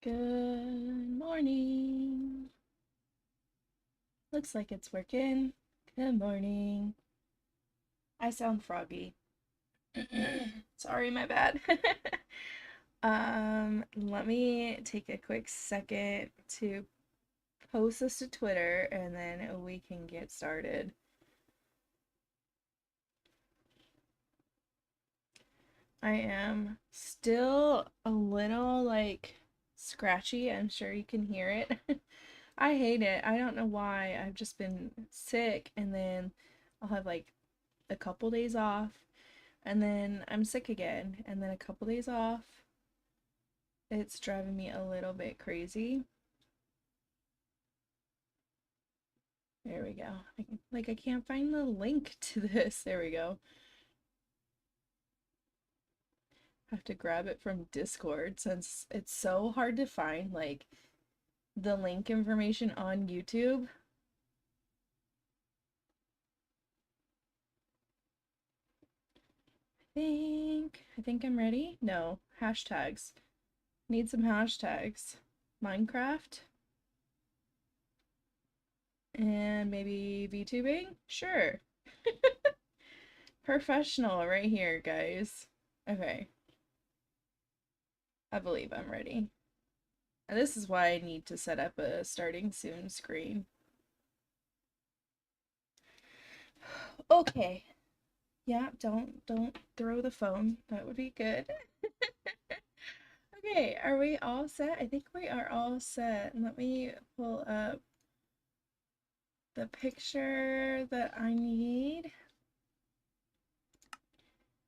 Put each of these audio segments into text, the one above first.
Good morning. Looks like it's working. Good morning. I sound froggy. Sorry, my bad. Let me take a quick second to post this to Twitter and then we can get started. I am still a little scratchy. I'm sure you can hear it. I hate it. I don't know why. I've just been sick and then I'll have a couple days off and then I'm sick again and then a couple days off. It's driving me a little bit crazy. There we go. I can't find the link to this. There we go. Have to grab it from Discord since it's so hard to find the link information on YouTube. I think I'm ready. No, hashtags. Need some hashtags. Minecraft. And maybe VTubing? Sure. Professional right here, guys. Okay. I believe I'm ready. And this is why I need to set up a starting soon screen. Okay. Yeah, don't throw the phone. That would be good. Okay, are we all set? I think we are all set. Let me pull up the picture that I need.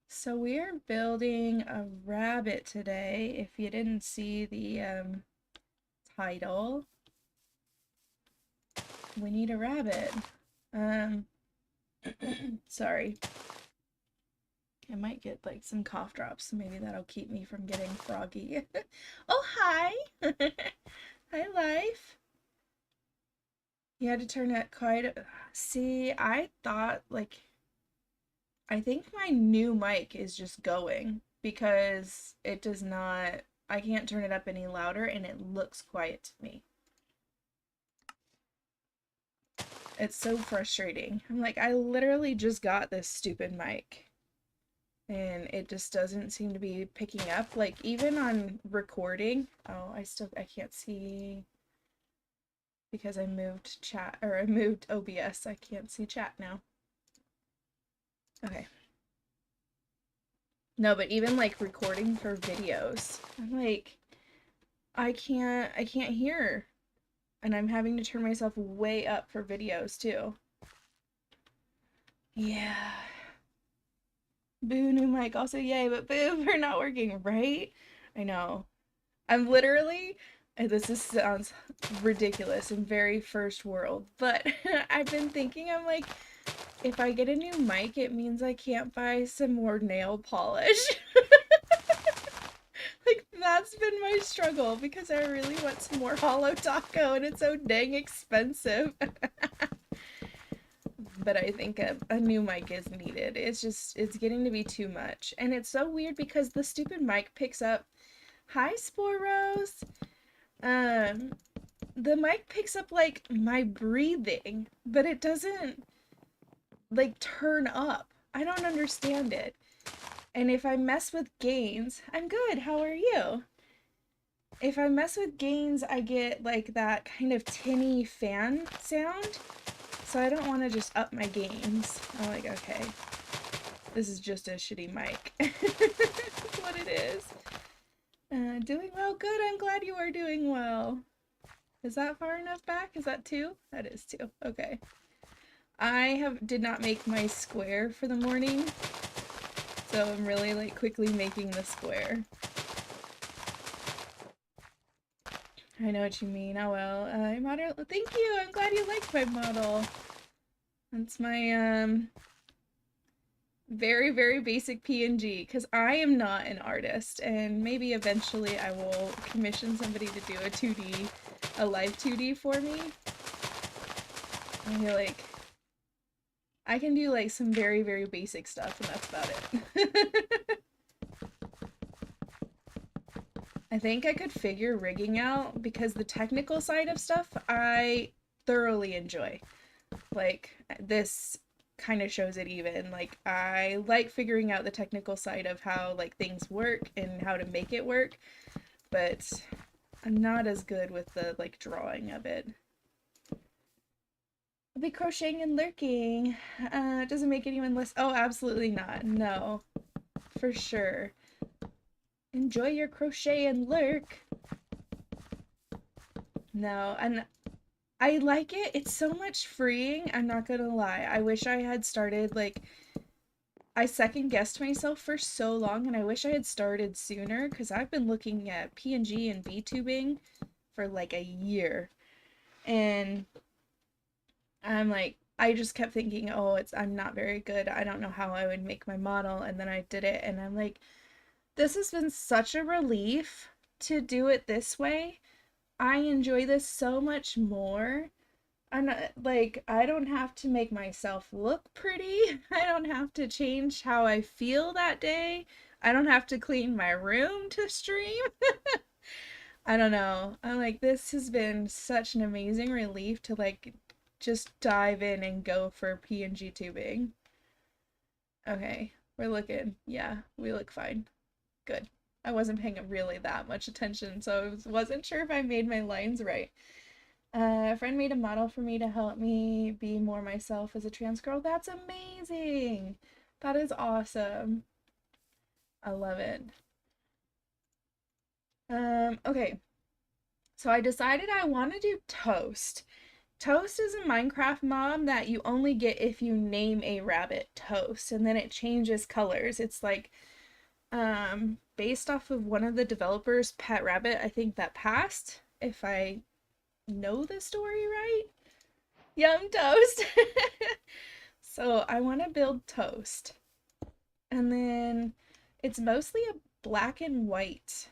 So we're building a rabbit today. If you didn't see the title, we need a rabbit. Sorry. I might get some cough drops, so maybe that'll keep me from getting froggy. Oh, hi! Hi, Life. You had to turn it quite. See, I thought I think my new mic is just going because it does not. I can't turn it up any louder and it looks quiet to me. It's so frustrating. I'm like, I literally just got this stupid mic and it just doesn't seem to be picking up. Even on recording. Oh, I can't see because I moved chat, or I moved OBS. I can't see chat now. Okay. No, but even recording for videos, I'm like, I can't hear. And I'm having to turn myself way up for videos too. Yeah. Boo, new mic. Also, yay, but boo, we're not working, right? I know. I'm literally, and sounds ridiculous and very first world, but I've been thinking, I'm like, if I get a new mic, it means I can't buy some more nail polish. That's been my struggle because I really want some more Holo Taco and it's so dang expensive. But I think a new mic is needed. It's getting to be too much. And it's so weird because the stupid mic picks up, hi Sporos. The mic picks up my breathing, but it doesn't turn up. I don't understand it. And if I mess with gains, I'm good. How are you? If I mess with gains, I get that kind of tinny fan sound. So I don't want to just up my gains. I'm like, okay, this is just a shitty mic. That's what it is. Doing well, good. I'm glad you are doing well. Is that far enough back? Is that 2? That is 2. Okay. I did not make my square for the morning, so I'm really quickly making the square. I know what you mean. Oh well. Model. Thank you. I'm glad you liked my model. That's my very, very basic PNG because I am not an artist, and maybe eventually I will commission somebody to do a live 2D for me. I feel like I can do some very, very basic stuff, and that's about it. I think I could figure rigging out because the technical side of stuff I thoroughly enjoy. Like, this kind of shows it even. Like, I like figuring out the technical side of how like things work and how to make it work, but I'm not as good with the like drawing of it. I'll be crocheting and lurking. Doesn't make anyone less. Oh, absolutely not. No, for sure. Enjoy your crochet and lurk. No, and I like it. It's so much freeing. I'm not gonna lie. I wish I had started like I second guessed myself for so long, and I wish I had started sooner because I've been looking at PNG and VTubing for like a year, and I'm like, I just kept thinking, oh, I'm not very good. I don't know how I would make my model, and then I did it, and I'm like, this has been such a relief to do it this way. I enjoy this so much more. I'm not like I don't have to make myself look pretty. I don't have to change how I feel that day. I don't have to clean my room to stream. I don't know. I'm like, this has been such an amazing relief to like just dive in and go for PNG tubing. Okay, we're looking. Yeah, we look fine. Good. I wasn't paying really that much attention, so I wasn't sure if I made my lines right. A friend made a model for me to help me be more myself as a trans girl. That's amazing. That is awesome. I love it. Okay. So I decided I want to do Toast. Toast is a Minecraft mob that you only get if you name a rabbit Toast, and then it changes colors. It's like based off of one of the developers' pet rabbit, I think that passed, if I know the story right. Yum Toast. So I want to build Toast. And then it's mostly a black and white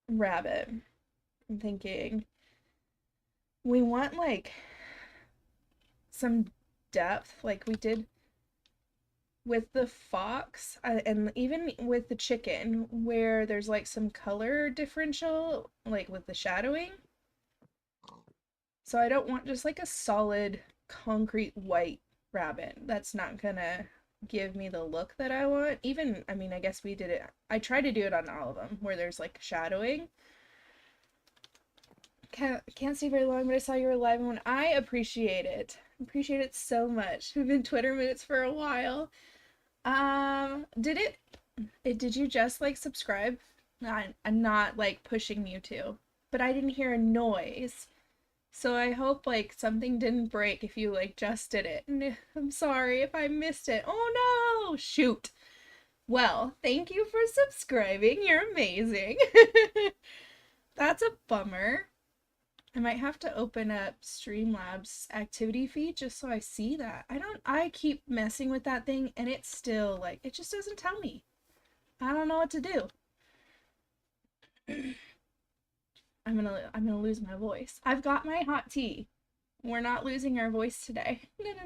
rabbit. I'm thinking we want like some depth like we did with the fox, and even with the chicken, where there's like some color differential like with the shadowing. So I don't want just like a solid concrete white rabbit. That's not gonna give me the look that I want. Even, I mean, I guess we did it. I tried to do it on all of them where there's like shadowing. Can't stay very long, but I saw you were live, and I appreciate it. Appreciate it so much. We've been Twitter moots for a while. Did you just like subscribe? I'm not like pushing you to, but I didn't hear a noise. So I hope like something didn't break if you like just did it. And I'm sorry if I missed it. Oh no! Shoot. Well, thank you for subscribing. You're amazing. That's a bummer. I might have to open up Streamlabs activity feed just so I see that. I keep messing with that thing and it's still like, it just doesn't tell me. I don't know what to do. I'm gonna lose my voice. I've got my hot tea. We're not losing our voice today.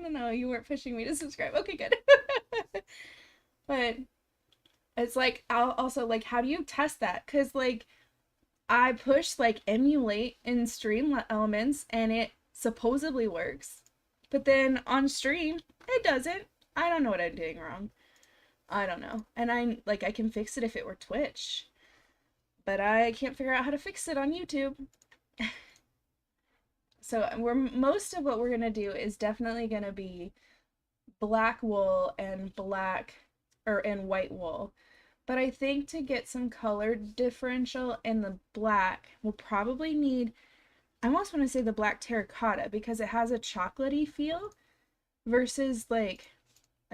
No, you weren't pushing me to subscribe. Okay, good. But it's like, I'll also like, how do you test that? Because like, I push like emulate in stream elements and it supposedly works. But then on stream, it doesn't. I don't know what I'm doing wrong. I don't know. And I can fix it if it were Twitch. But I can't figure out how to fix it on YouTube. So most of what we're gonna do is definitely gonna be black wool and and white wool. But I think to get some color differential in the black, we'll probably need, I almost want to say the black terracotta because it has a chocolatey feel versus like,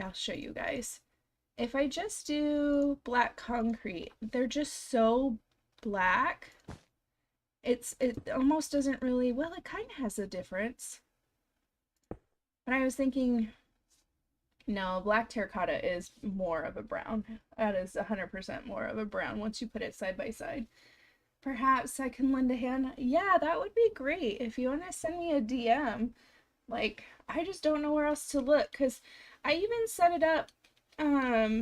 I'll show you guys. If I just do black concrete, they're just so black. It almost doesn't really, well, it kind of has a difference. But I was thinking, no, black terracotta is more of a brown. That is 100% more of a brown once you put it side by side. Perhaps I can lend a hand. Yeah, that would be great. If you want to send me a DM, like, I just don't know where else to look because I even set it up,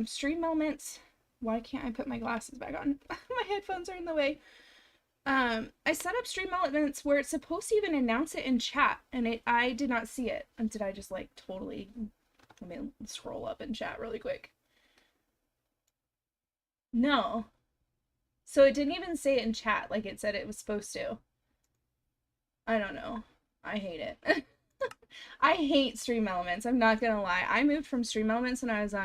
stream moments Why can't I put my glasses back on? My headphones are in the way. I set up stream elements where it's supposed to even announce it in chat, and I did not see it. And did I just like totally, let me scroll up in chat really quick. No. So it didn't even say it in chat like it said it was supposed to. I don't know. I hate it. I hate stream elements. I'm not gonna lie. I moved from stream elements when I was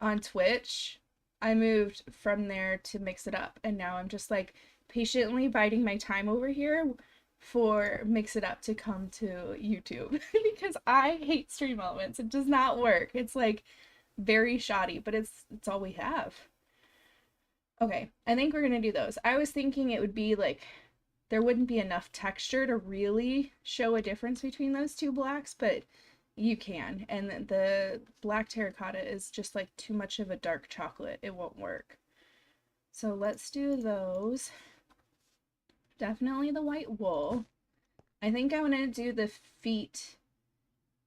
on Twitch. I moved from there to Mix It Up, and now I'm just like patiently biding my time over here for Mix It Up to come to YouTube because I hate stream elements. It does not work. It's like very shoddy, but it's all we have. Okay, I think we're gonna do those. I was thinking it would be like there wouldn't be enough texture to really show a difference between those two blacks, but you can. And the black terracotta is just like too much of a dark chocolate. It won't work. So let's do those. Definitely the white wool. I think I want to do the feet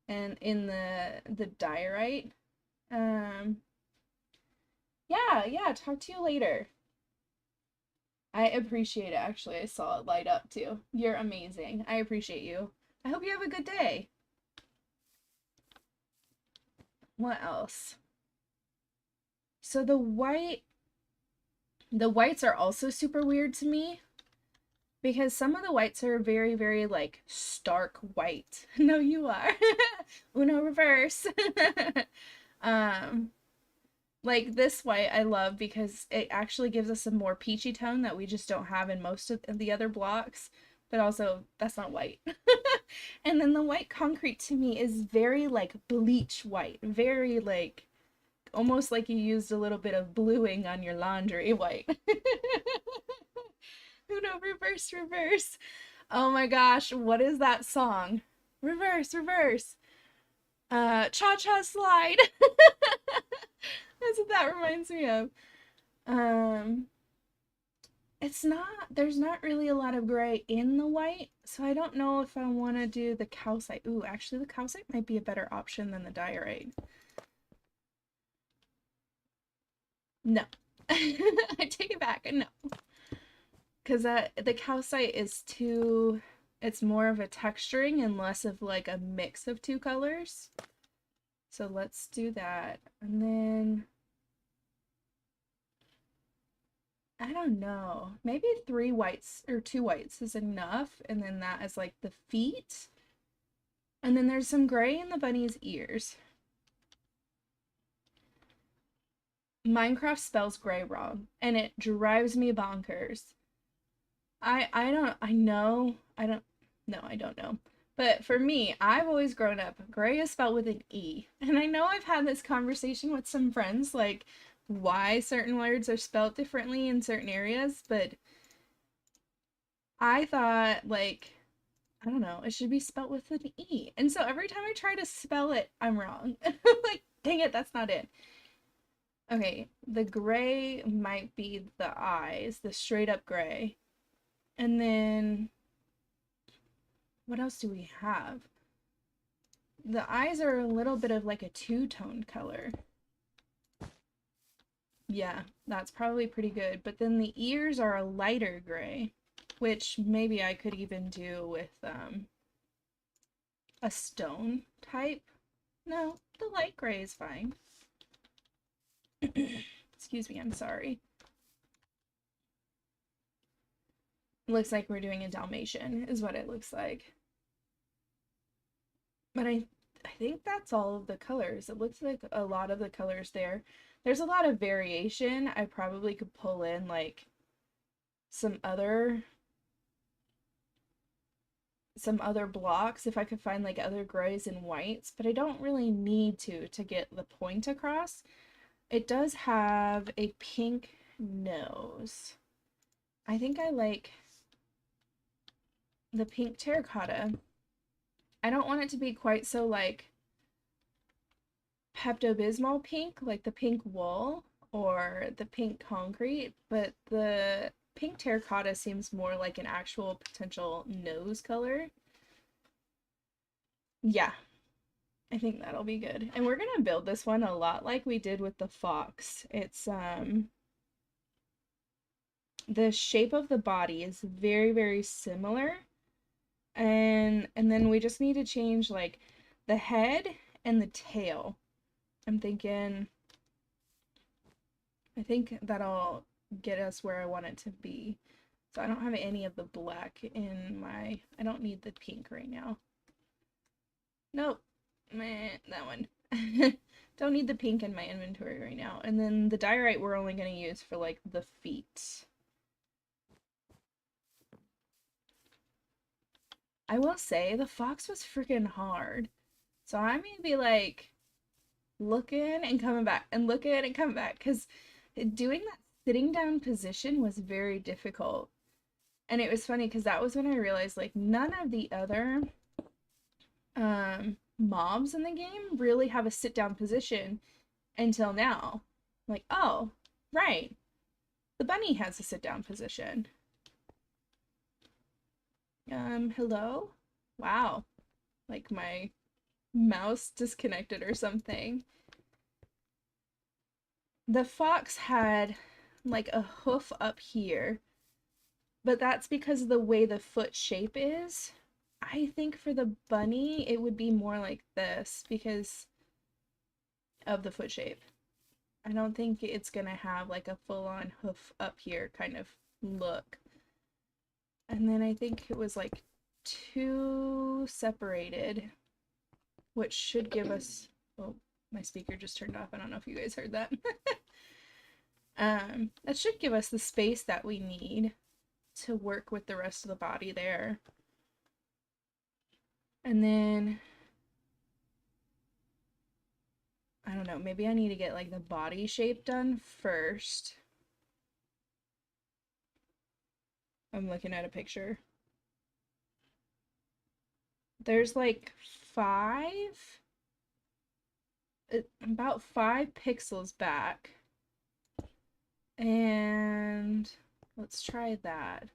and in the diorite. Yeah, talk to you later. I appreciate it, actually. I saw it light up too. You're amazing. I appreciate you. I hope you have a good day. What else? So the whites are also super weird to me because some of the whites are very, very like stark white. No, you are. Uno reverse. Like this white I love because it actually gives us a more peachy tone that we just don't have in most of the other blocks, but also that's not white. And then the white concrete to me is very like bleach white, very like almost like you used a little bit of bluing on your laundry white. Uno reverse reverse. Oh my gosh, what is that song? Reverse reverse. Cha-cha slide. That's what that reminds me of. There's not really a lot of gray in the white, so I don't know if I want to do the calcite. Ooh, actually the calcite might be a better option than the diorite. No. I take it back. No. Because the calcite is too, it's more of a texturing and less of like a mix of two colors. So let's do that. And then I don't know. Maybe 3 whites or 2 whites is enough. And then that is like the feet. And then there's some gray in the bunny's ears. Minecraft spells gray wrong, and it drives me bonkers. I don't know. But for me, I've always grown up, gray is spelled with an E. And I know I've had this conversation with some friends, like why certain words are spelled differently in certain areas, but I thought like, I don't know, it should be spelled with an E. And so every time I try to spell it, I'm wrong. Like, dang it, that's not it. Okay, the gray might be the eyes, the straight up gray. And then what else do we have? The eyes are a little bit of like a two-tone color. Yeah, that's probably pretty good. But then the ears are a lighter gray, which maybe I could even do with a stone type. No, the light gray is fine. Excuse me, I'm sorry. Looks like we're doing a Dalmatian, is what it looks like. But I think that's all of the colors. It looks like a lot of the colors there. There's a lot of variation. I probably could pull in like some other blocks if I could find like other grays and whites, but I don't really need to get the point across. It does have a pink nose. I think I like the pink terracotta. I don't want it to be quite so like Pepto-Bismol pink, like the pink wool or the pink concrete, but the pink terracotta seems more like an actual potential nose color. Yeah. I think that'll be good. And we're gonna build this one a lot like we did with the fox. It's the shape of the body is very, very similar. And then we just need to change like the head and the tail. I'm thinking I think that'll get us where I want it to be. So I don't have any of the black in my, I don't need the pink right now. Nope. Meh, that one. Don't need the pink in my inventory right now. And then the diorite we're only going to use for like the feet. I will say the fox was freaking hard. So I may be like looking and coming back and looking and coming back because doing that sitting down position was very difficult. And it was funny because that was when I realized like none of the other mobs in the game really have a sit down position until now. Like, oh, right. The bunny has a sit down position. Hello? Wow. Like my mouse disconnected or something. The fox had like a hoof up here, but that's because of the way the foot shape is. I think for the bunny, it would be more like this because of the foot shape. I don't think it's gonna have like a full-on hoof up here kind of look. And then I think it was like two separated, which should give us, oh, my speaker just turned off. I don't know if you guys heard that. That should give us the space that we need to work with the rest of the body there. And then I don't know, maybe I need to get like the body shape done first. I'm looking at a picture. There's like about 5 pixels back. And let's try that.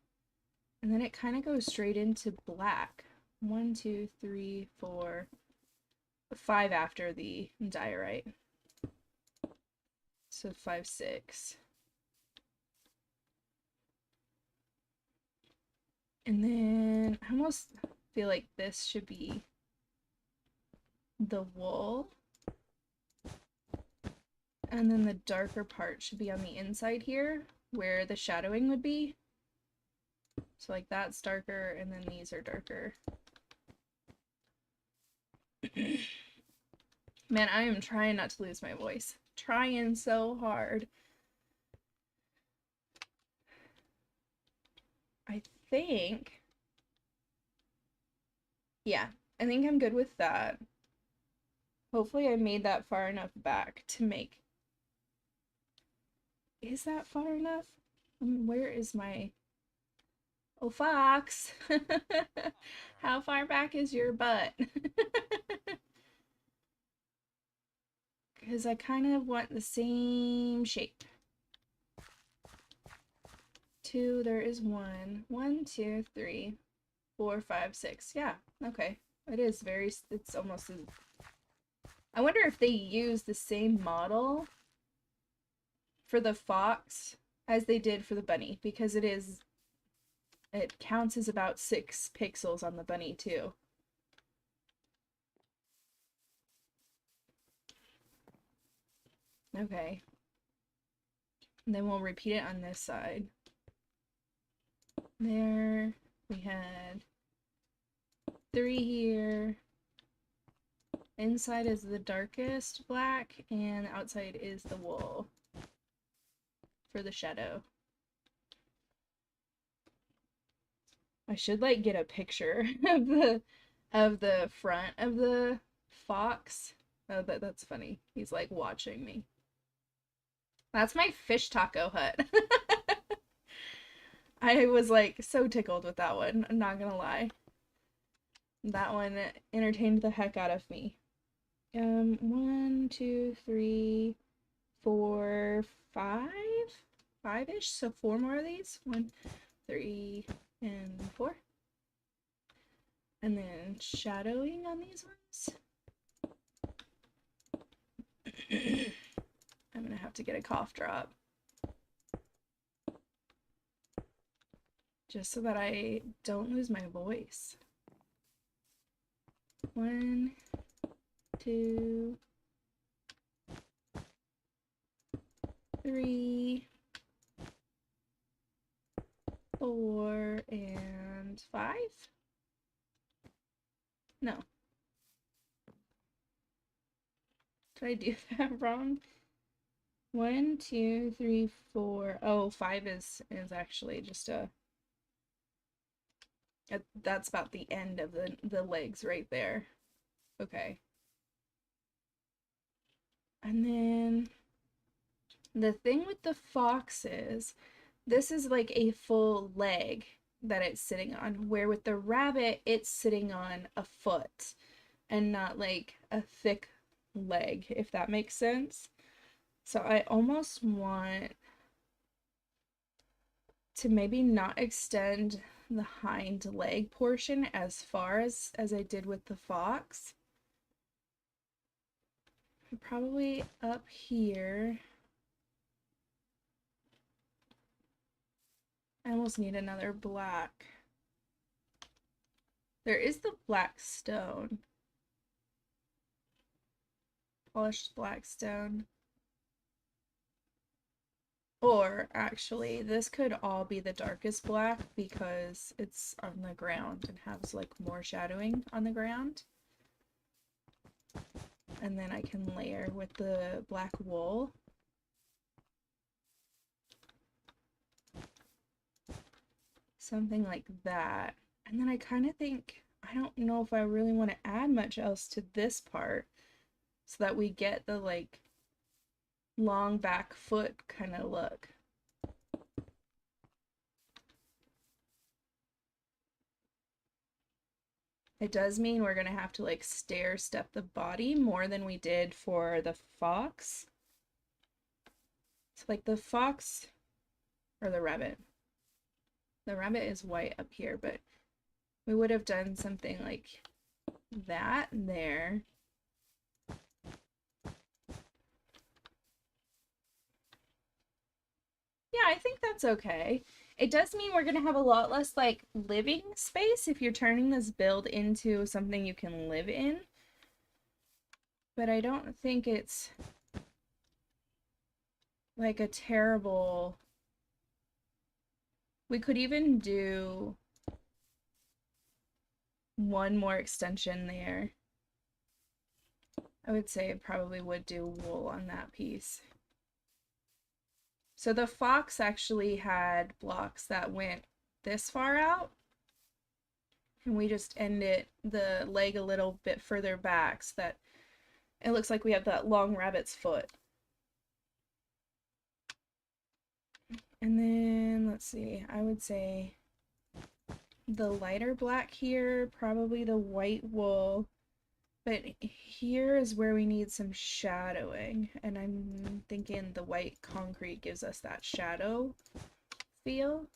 And then it kind of goes straight into black. 1, 2, 3, 4, 5 after the diorite. So 5, 6. And then I almost feel like this should be the wool. And then the darker part should be on the inside here, where the shadowing would be. So like that's darker, and then these are darker. Man, I am trying not to lose my voice. Trying so hard. I think... yeah, I think I'm good with that. Hopefully I made that far enough back to make... Is that far enough? Where is my... Oh, Fox! How far back is your butt? Because I kind of want the same shape. 2, there is 1. 1, 2, 3, 4, 5, 6. Yeah, okay. It is very, it's almost as... I wonder if they use the same model for the fox as they did for the bunny, because it counts as about 6 pixels on the bunny too. Okay. And then we'll repeat it on this side. There, we had 3 here. Inside is the darkest black, and the outside is the wool for the shadow. I should like get a picture of the front of the fox. Oh, that's funny. He's like watching me. That's my fish taco hut. I was like so tickled with that one, I'm not gonna lie. That one entertained the heck out of me. 1, 2, 3, 4, 5? 5-ish, so 4 more of these. 1, 3, and 4. And then shadowing on these ones. to get a cough drop. Just so that I don't lose my voice. 1, 2, 3, 4, and 5? No. Did I do that wrong? 1, 2, 3, 4. Oh, 5 is actually just that's about the end of the legs right there. Okay. And then the thing with the fox is, this is like a full leg that it's sitting on, where with the rabbit, it's sitting on a foot and not like a thick leg, if that makes sense. So I almost want to maybe not extend the hind leg portion as far as I did with the fox. Probably up here. I almost need another black. There is the black stone. Polished black stone. Or actually, this could all be the darkest black because it's on the ground and has like more shadowing on the ground. And then I can layer with the black wool. Something like that. And then I kind of think, I don't know if I really want to add much else to this part so that we get the like long back foot kind of look. It does mean we're gonna have to like stair step the body more than we did for the fox. So like the fox, or the rabbit. The rabbit is white up here, but we would have done something like that there. Yeah, I think that's okay. It does mean we're gonna have a lot less like living space if you're turning this build into something you can live in. But I don't think it's like a terrible... We could even do one more extension there. I would say it probably would do wool on that piece. So the fox actually had blocks that went this far out. And we just ended the leg a little bit further back so that it looks like we have that long rabbit's foot. And then, let's see, I would say the lighter black here, probably the white wool. But here is where we need some shadowing, and I'm thinking the white concrete gives us that shadow feel.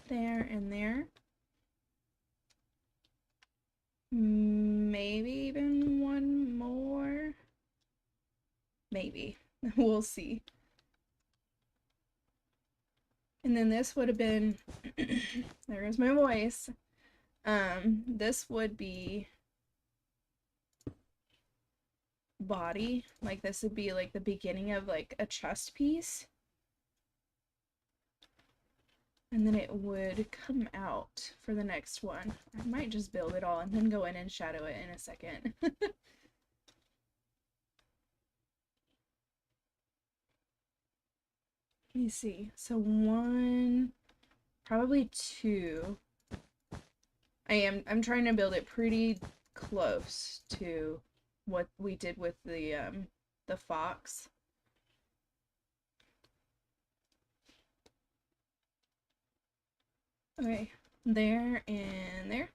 There and there. Maybe even one more. Maybe. We'll see. And then this would have been, there goes my voice. This would be body. Like this would be like the beginning of like a chest piece. And then it would come out for the next one. I might just build it all and then go in and shadow it in a second. Let me see. So 1, probably 2. I'm trying to build it pretty close to what we did with the fox. Okay, there and there.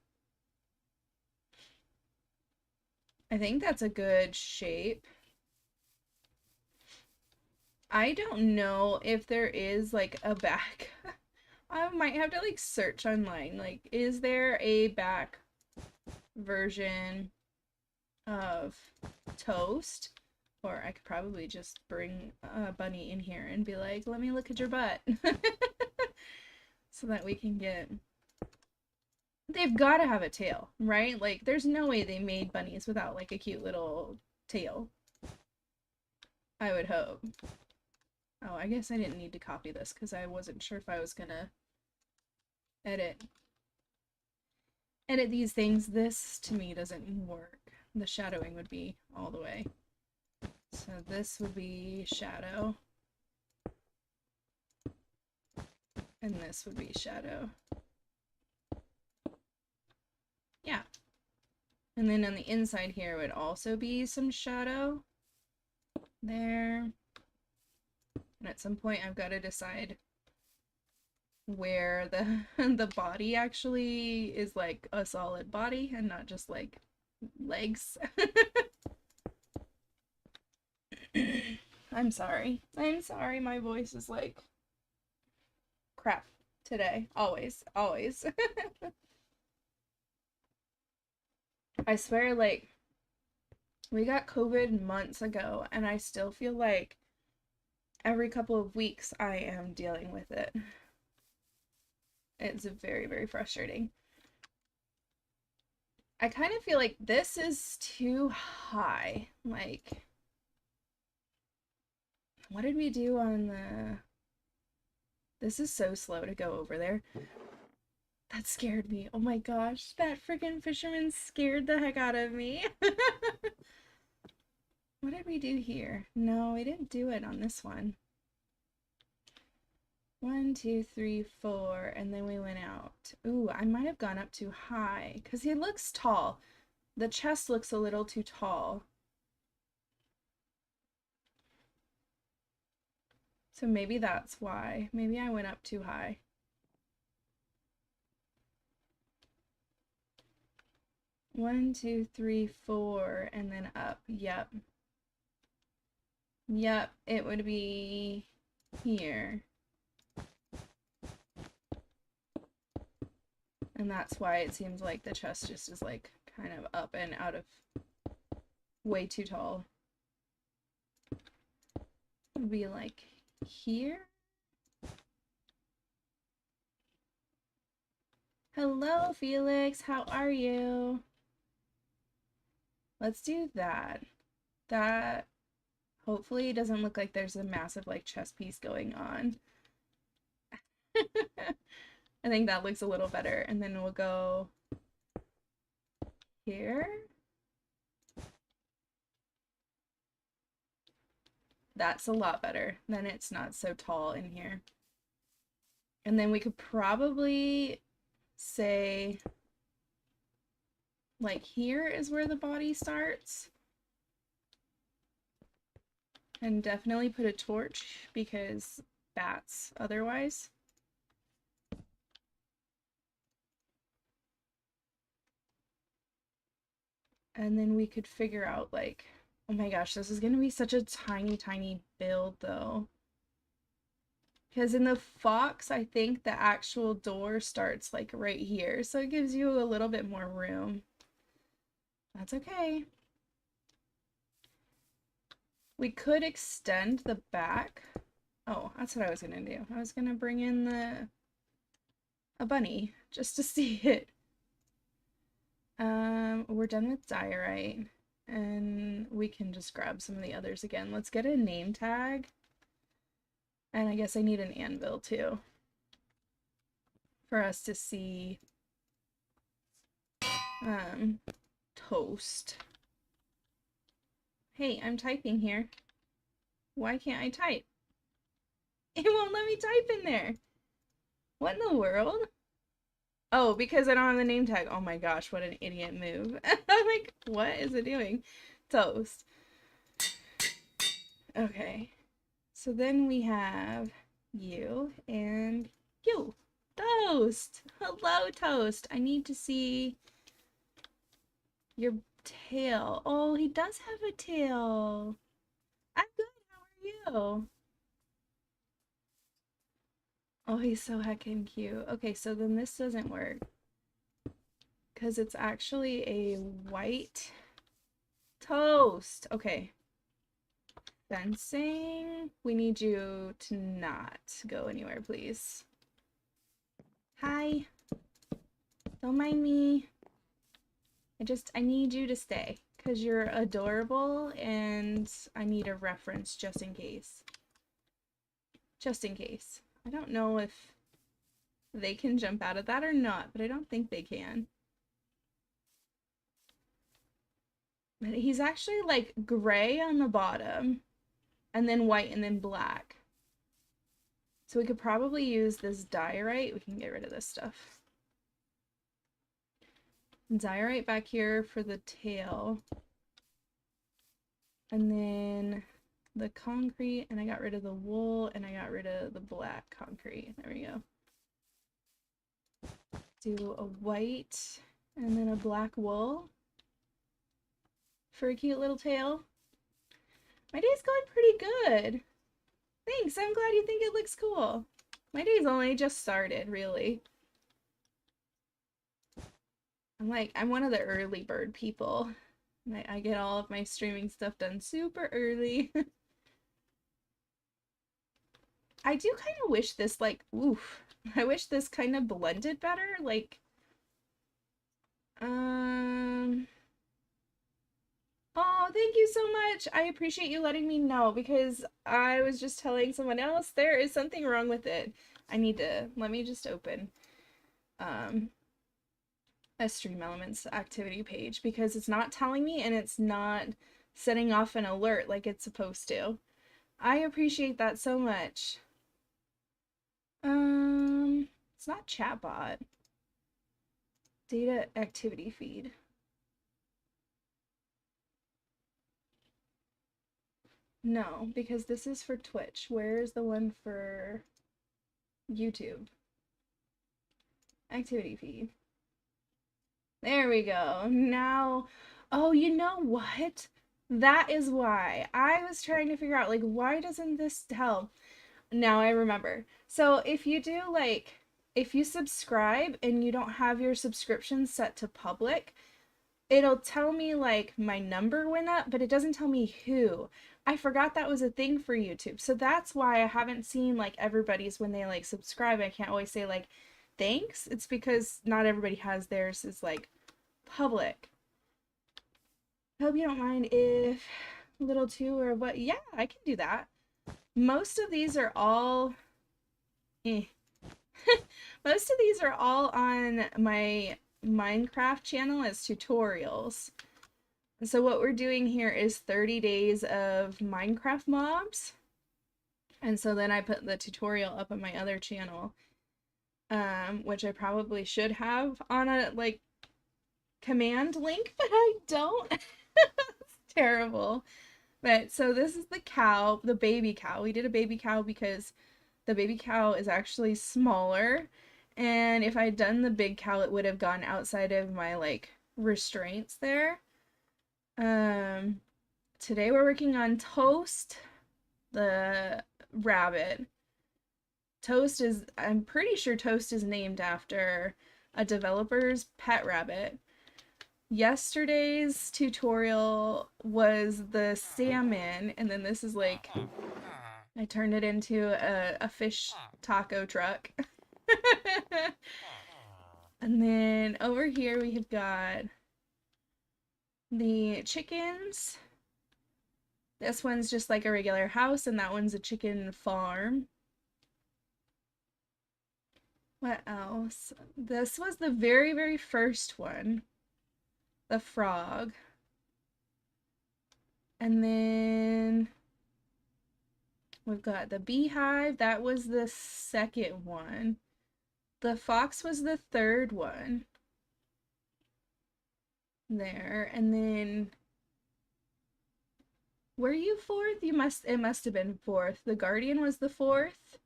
I think that's a good shape. I don't know if there is like a back. I might have to like search online. Like, is there a back version of toast. Or I could probably just bring a bunny in here and be like, let me look at your butt. So that we can get... They've got to have a tail, right? Like, there's no way they made bunnies without, like, a cute little tail. I would hope. Oh, I guess I didn't need to copy this because I wasn't sure if I was gonna edit these things. This, to me, doesn't work. The shadowing would be all the way. So this would be shadow. And this would be shadow. Yeah. And then on the inside here would also be some shadow. There. And at some point I've got to decide where the body actually is like a solid body and not just like legs. I'm sorry. I'm sorry my voice is like crap today. Always. Always. I swear, like, we got COVID months ago and I still feel like every couple of weeks I am dealing with it. It's very, very frustrating. I kind of feel like this is too high. Like, what did we do on the... This is so slow to go over there. That scared me. Oh my gosh, that freaking fisherman scared the heck out of me. What did we do here? No, we didn't do it on this one. 1, 2, 3, 4, and then we went out. Ooh, I might have gone up too high because he looks tall. The chest looks a little too tall. So maybe that's why. Maybe I went up too high. One, 2, 3, 4, and then up. Yep. Yep, it would be here. And that's why it seems like the chest just is like kind of up and out of way too tall. It would be like here. Hello, Felix. How are you? Let's do that. That hopefully doesn't look like there's a massive like chest piece going on. I think that looks a little better. And then we'll go here. That's a lot better. Then it's not so tall in here. And then we could probably say like here is where the body starts. And definitely put a torch because bats otherwise. And then we could figure out like, oh my gosh, this is gonna be such a tiny, tiny build though. Because in the fox, I think the actual door starts like right here. So it gives you a little bit more room. That's okay. We could extend the back. Oh, that's what I was gonna do. I was gonna bring in a bunny just to see it. We're done with diorite, and we can just grab some of the others again. Let's get a name tag. And I guess I need an anvil too for us to see toast. Hey, I'm typing here. Why can't I type? It won't let me type in there. What in the world? Oh, because I don't have the name tag. Oh my gosh, what an idiot move. I'm like, what is it doing? Toast. Okay. So then we have you and you. Toast! Hello, Toast. I need to see your tail. Oh, he does have a tail. I'm good. How are you? Oh, he's so heckin' cute. Okay, so then this doesn't work. Because it's actually a white Toast. Okay. Fencing. We need you to not go anywhere, please. Hi. Don't mind me. I need you to stay because you're adorable and I need a reference just in case. Just in case. I don't know if they can jump out of that or not, but I don't think they can. But he's actually like gray on the bottom and then white and then black. So we could probably use this diorite. We can get rid of this stuff. Diorite back here for the tail. And then the concrete, and I got rid of the wool, and I got rid of the black concrete. There we go. Do a white and then a black wool for a cute little tail. My day's going pretty good. Thanks, I'm glad you think it looks cool. My day's only just started, really. I'm one of the early bird people. I get all of my streaming stuff done super early. I do kind of wish this, like, oof. I wish this kind of blended better, like, oh, thank you so much. I appreciate you letting me know because I was just telling someone else there is something wrong with it. Let me just open, a Stream Elements activity page because it's not telling me and it's not setting off an alert like it's supposed to. I appreciate that so much. It's not chatbot. Data activity feed. No, because this is for Twitch. Where's the one for YouTube? Activity feed. There we go. Now, oh, you know what? That is why. I was trying to figure out, like, why doesn't this tell? Now I remember. So if you do, like, if you subscribe and you don't have your subscription set to public, it'll tell me, like, my number went up, but it doesn't tell me who. I forgot that was a thing for YouTube. So that's why I haven't seen, like, everybody's when they, like, subscribe. I can't always say, like, thanks. It's because not everybody has theirs is, like, public. Hope you don't mind if a little too or what. Yeah, I can do that. Most of these are all most of these are all on my Minecraft channel as tutorials. So what we're doing here is 30 days of Minecraft mobs. And so then I put the tutorial up on my other channel, which I probably should have on a, like, command link, but I don't. It's terrible. But so this is the cow, the baby cow. We did a baby cow because the baby cow is actually smaller. And if I'd done the big cow, it would have gone outside of my, like, restraints there. Today we're working on Toast, the rabbit. Toast is, I'm pretty sure Toast is named after a developer's pet rabbit. Yesterday's tutorial was the salmon, and then this is, like, I turned it into a fish taco truck. And then over here we have got the chickens. This one's just like a regular house, and that one's a chicken farm. What else? This was the very, very first one. The frog. And then we've got the beehive. That was the second one. The fox was the third one. There. And then were you fourth? It must have been fourth. The guardian was the fourth.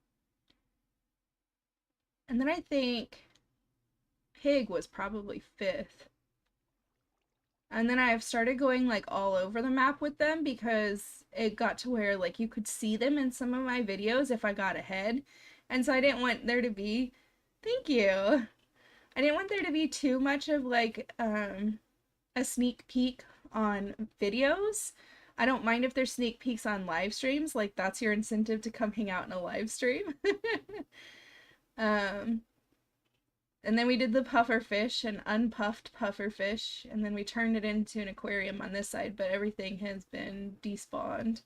And then I think pig was probably fifth. And then I've started going, like, all over the map with them because it got to where, like, you could see them in some of my videos if I got ahead. And so I didn't want there to be, thank you. I didn't want there to be too much of, like, a sneak peek on videos. I don't mind if there's sneak peeks on live streams, like that's your incentive to come hang out in a live stream. um, and then we did the puffer fish, an unpuffed puffer fish, and then we turned it into an aquarium on this side, but everything has been despawned.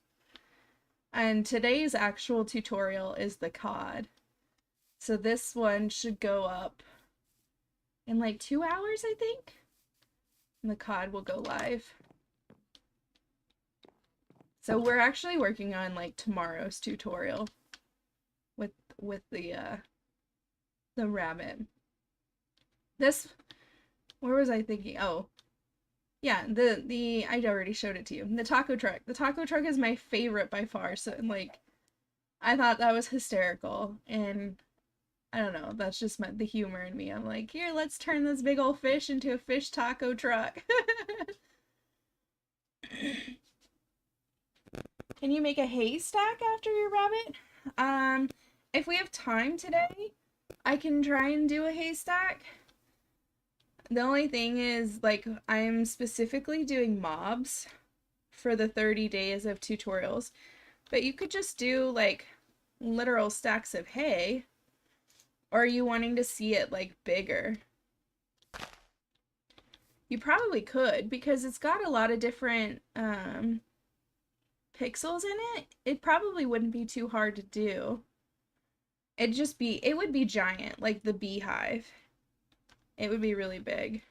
And today's actual tutorial is the cod. So this one should go up in like 2 hours, I think. And the cod will go live. So we're actually working on like tomorrow's tutorial with the rabbit. This, where was I thinking? Oh, yeah, I already showed it to you. The taco truck. The taco truck is my favorite by far. So like, I thought that was hysterical, and I don't know, that's just the humor in me. I'm like, here, let's turn this big old fish into a fish taco truck. Can you make a haystack after your rabbit? If we have time today, I can try and do a haystack. The only thing is, like, I'm specifically doing mobs for the 30 days of tutorials, but you could just do, like, literal stacks of hay. Or are you wanting to see it, like, bigger? You probably could, because it's got a lot of different, pixels in it. It probably wouldn't be too hard to do. It would be giant, like the beehive. It would be really big.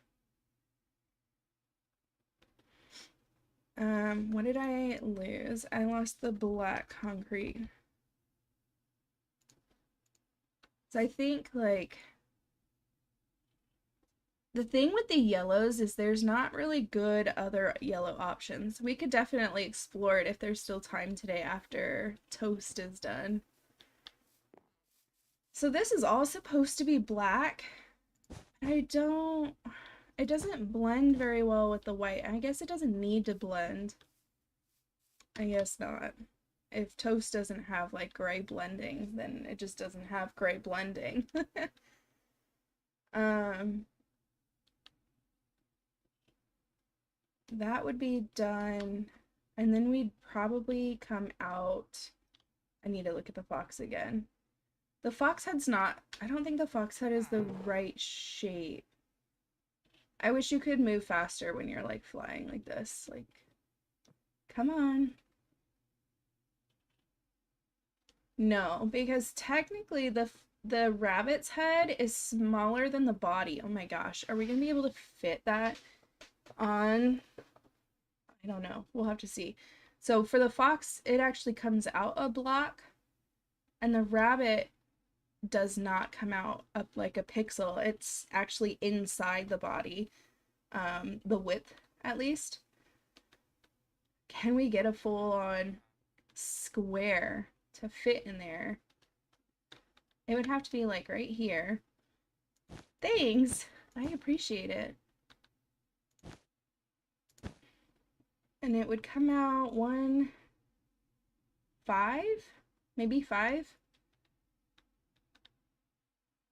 What did I lose? I lost the black concrete. So I think, like, the thing with the yellows is there's not really good other yellow options. We could definitely explore it if there's still time today after toast is done. So this is all supposed to be black. It doesn't blend very well with the white. I guess it doesn't need to blend. I guess not. If toast doesn't have like gray blending, then it just doesn't have gray blending. That would be done, and then we'd probably come out. I need to look at the fox again. The fox head's not, I don't think the fox head is the right shape. I wish you could move faster when you're like flying like this. Like, come on. No, because technically the rabbit's head is smaller than the body. Oh my gosh, are we gonna be able to fit that on? I don't know. We'll have to see. So for the fox, it actually comes out a block, and the rabbit does not come out up like a pixel. It's actually inside the body, the width at least. Can we get a full-on square to fit in there? It would have to be like right here. Thanks! I appreciate it. And it would come out 1, 5? Maybe 5?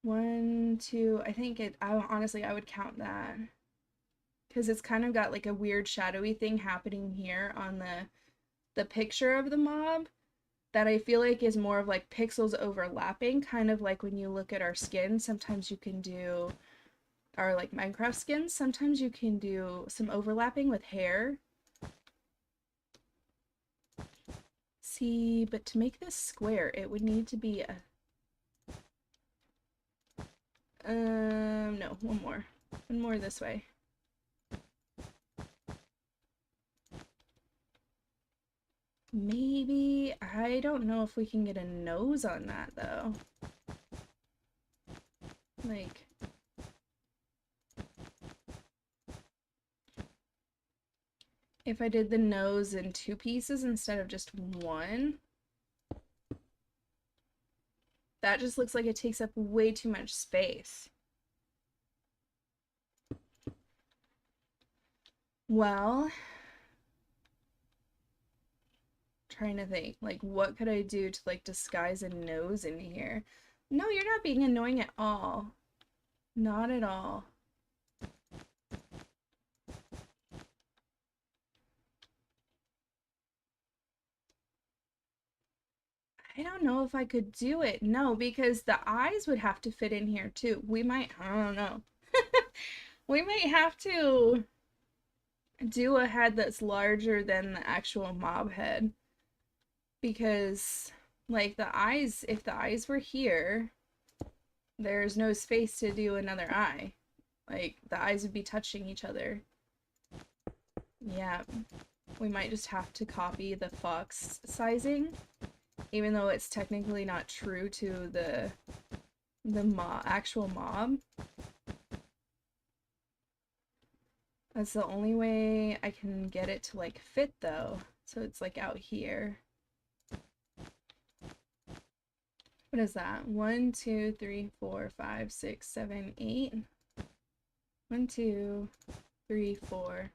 1, 2, I think honestly, I would count that. Because it's kind of got like a weird shadowy thing happening here on the picture of the mob that I feel like is more of like pixels overlapping, kind of like when you look at our skin. Sometimes you can do our like Minecraft skins. Sometimes you can do some overlapping with hair. See, but to make this square, it would need to be a... no, one more. One more this way. Maybe, I don't know if we can get a nose on that, though. Like... if I did the nose in 2 pieces instead of just 1, that just looks like it takes up way too much space. Well, trying to think, like, what could I do to, like, disguise a nose in here? No, you're not being annoying at all. Not at all. I don't know if I could do it. No, because the eyes would have to fit in here too. We might, I don't know. We might have to do a head that's larger than the actual mob head. Because, like, the eyes, if the eyes were here, there's no space to do another eye. Like, the eyes would be touching each other. Yeah, we might just have to copy the fox sizing, even though it's technically not true to the actual mob. That's the only way I can get it to like fit though. So it's like out here. What is that? 1, 2, 3, 4, 5, 6, 7, 8. 1, 2, 3, 4,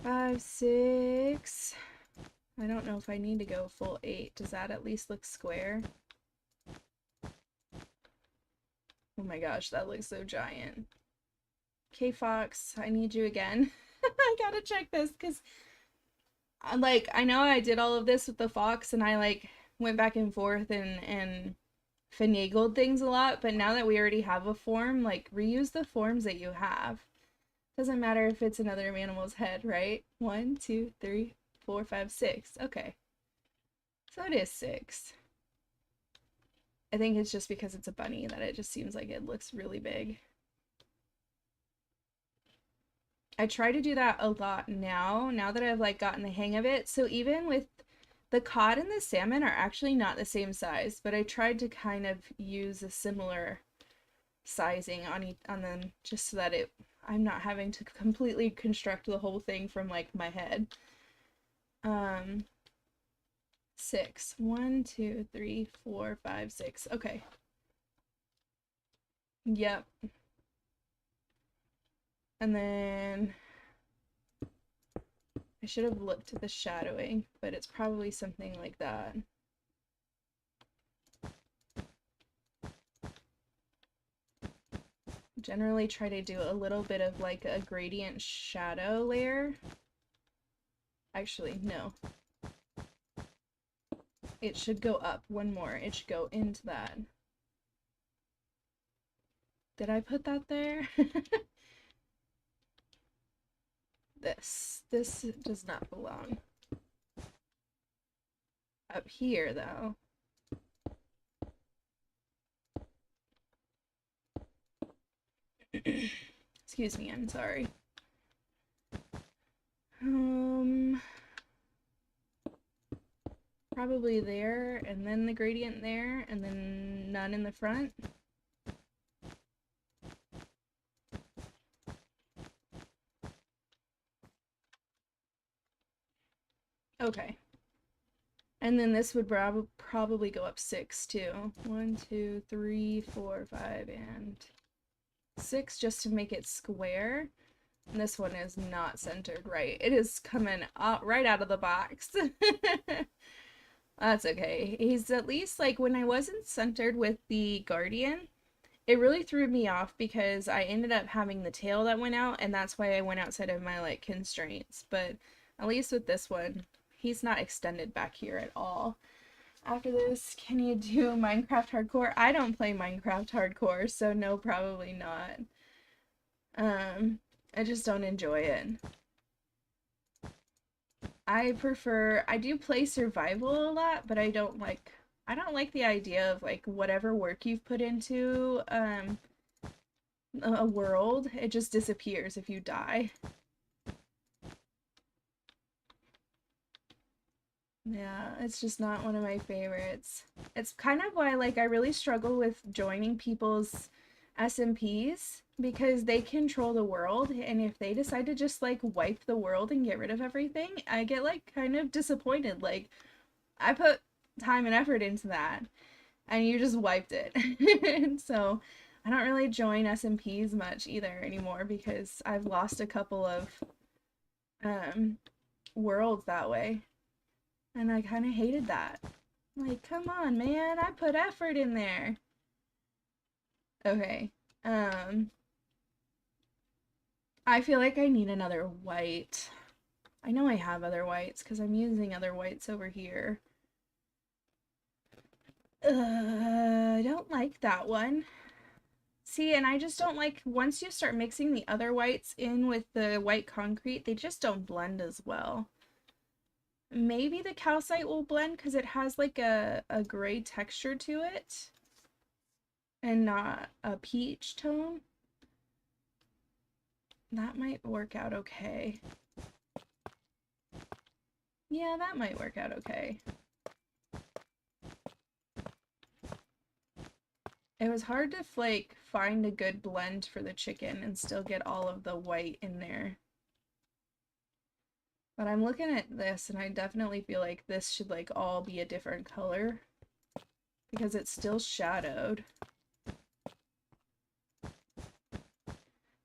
5, 6. I don't know if I need to go full 8. Does that at least look square? Oh my gosh, that looks so giant. Okay, Fox, I need you again. I gotta check this because, like, I know I did all of this with the Fox and I, like, went back and forth and finagled things a lot, but now that we already have a form, like, reuse the forms that you have. Doesn't matter if it's another animal's head, right? 1, 2, 3, 4, 5, 6. Okay. So it is 6. I think it's just because it's a bunny that it just seems like it looks really big. I try to do that a lot now that I've like gotten the hang of it. So even with the cod and the salmon are actually not the same size, but I tried to kind of use a similar sizing on them just so that I'm not having to completely construct the whole thing from like my head. 6. 1, 2, 3, 4, 5, 6. Okay. Yep. And then I should have looked at the shadowing, but it's probably something like that. Generally try to do a little bit of like a gradient shadow layer. Actually, no. It should go up one more. It should go into that. Did I put that there? This does not belong. Up here, though. Excuse me, I'm sorry. Probably there, and then the gradient there, and then none in the front. Okay. And then this would probably go up 6 too. 1, 2, 3, 4, 5, and 6 just to make it square. And this one is not centered right. It is coming out right out of the box. That's okay. He's at least like when I wasn't centered with the Guardian, it really threw me off because I ended up having the tail that went out, and that's why I went outside of my like constraints. But at least with this one, he's not extended back here at all. After this, can you do Minecraft Hardcore? I don't play Minecraft Hardcore, so no, probably not. I just don't enjoy it. I do play survival a lot, but I don't like the idea of like whatever work you've put into a world, it just disappears if you die. Yeah, it's just not one of my favorites. It's kind of why like I really struggle with joining people's SMPs because they control the world, and if they decide to just like wipe the world and get rid of everything, I get like kind of disappointed. Like I put time and effort into that and you just wiped it. And so I don't really join SMPs much either anymore because I've lost a couple of worlds that way. And I kind of hated that. Like, come on, man, I put effort in there. Okay. I feel like I need another white. I know I have other whites because I'm using other whites over here. I don't like that one. See, and I just don't like, once you start mixing the other whites in with the white concrete, they just don't blend as well. Maybe the calcite will blend because it has like a gray texture to it and not a peach tone. That might work out okay. Yeah, that might work out okay. It was hard to like find a good blend for the chicken and still get all of the white in there. But I'm looking at this and I definitely feel like this should like all be a different color because it's still shadowed.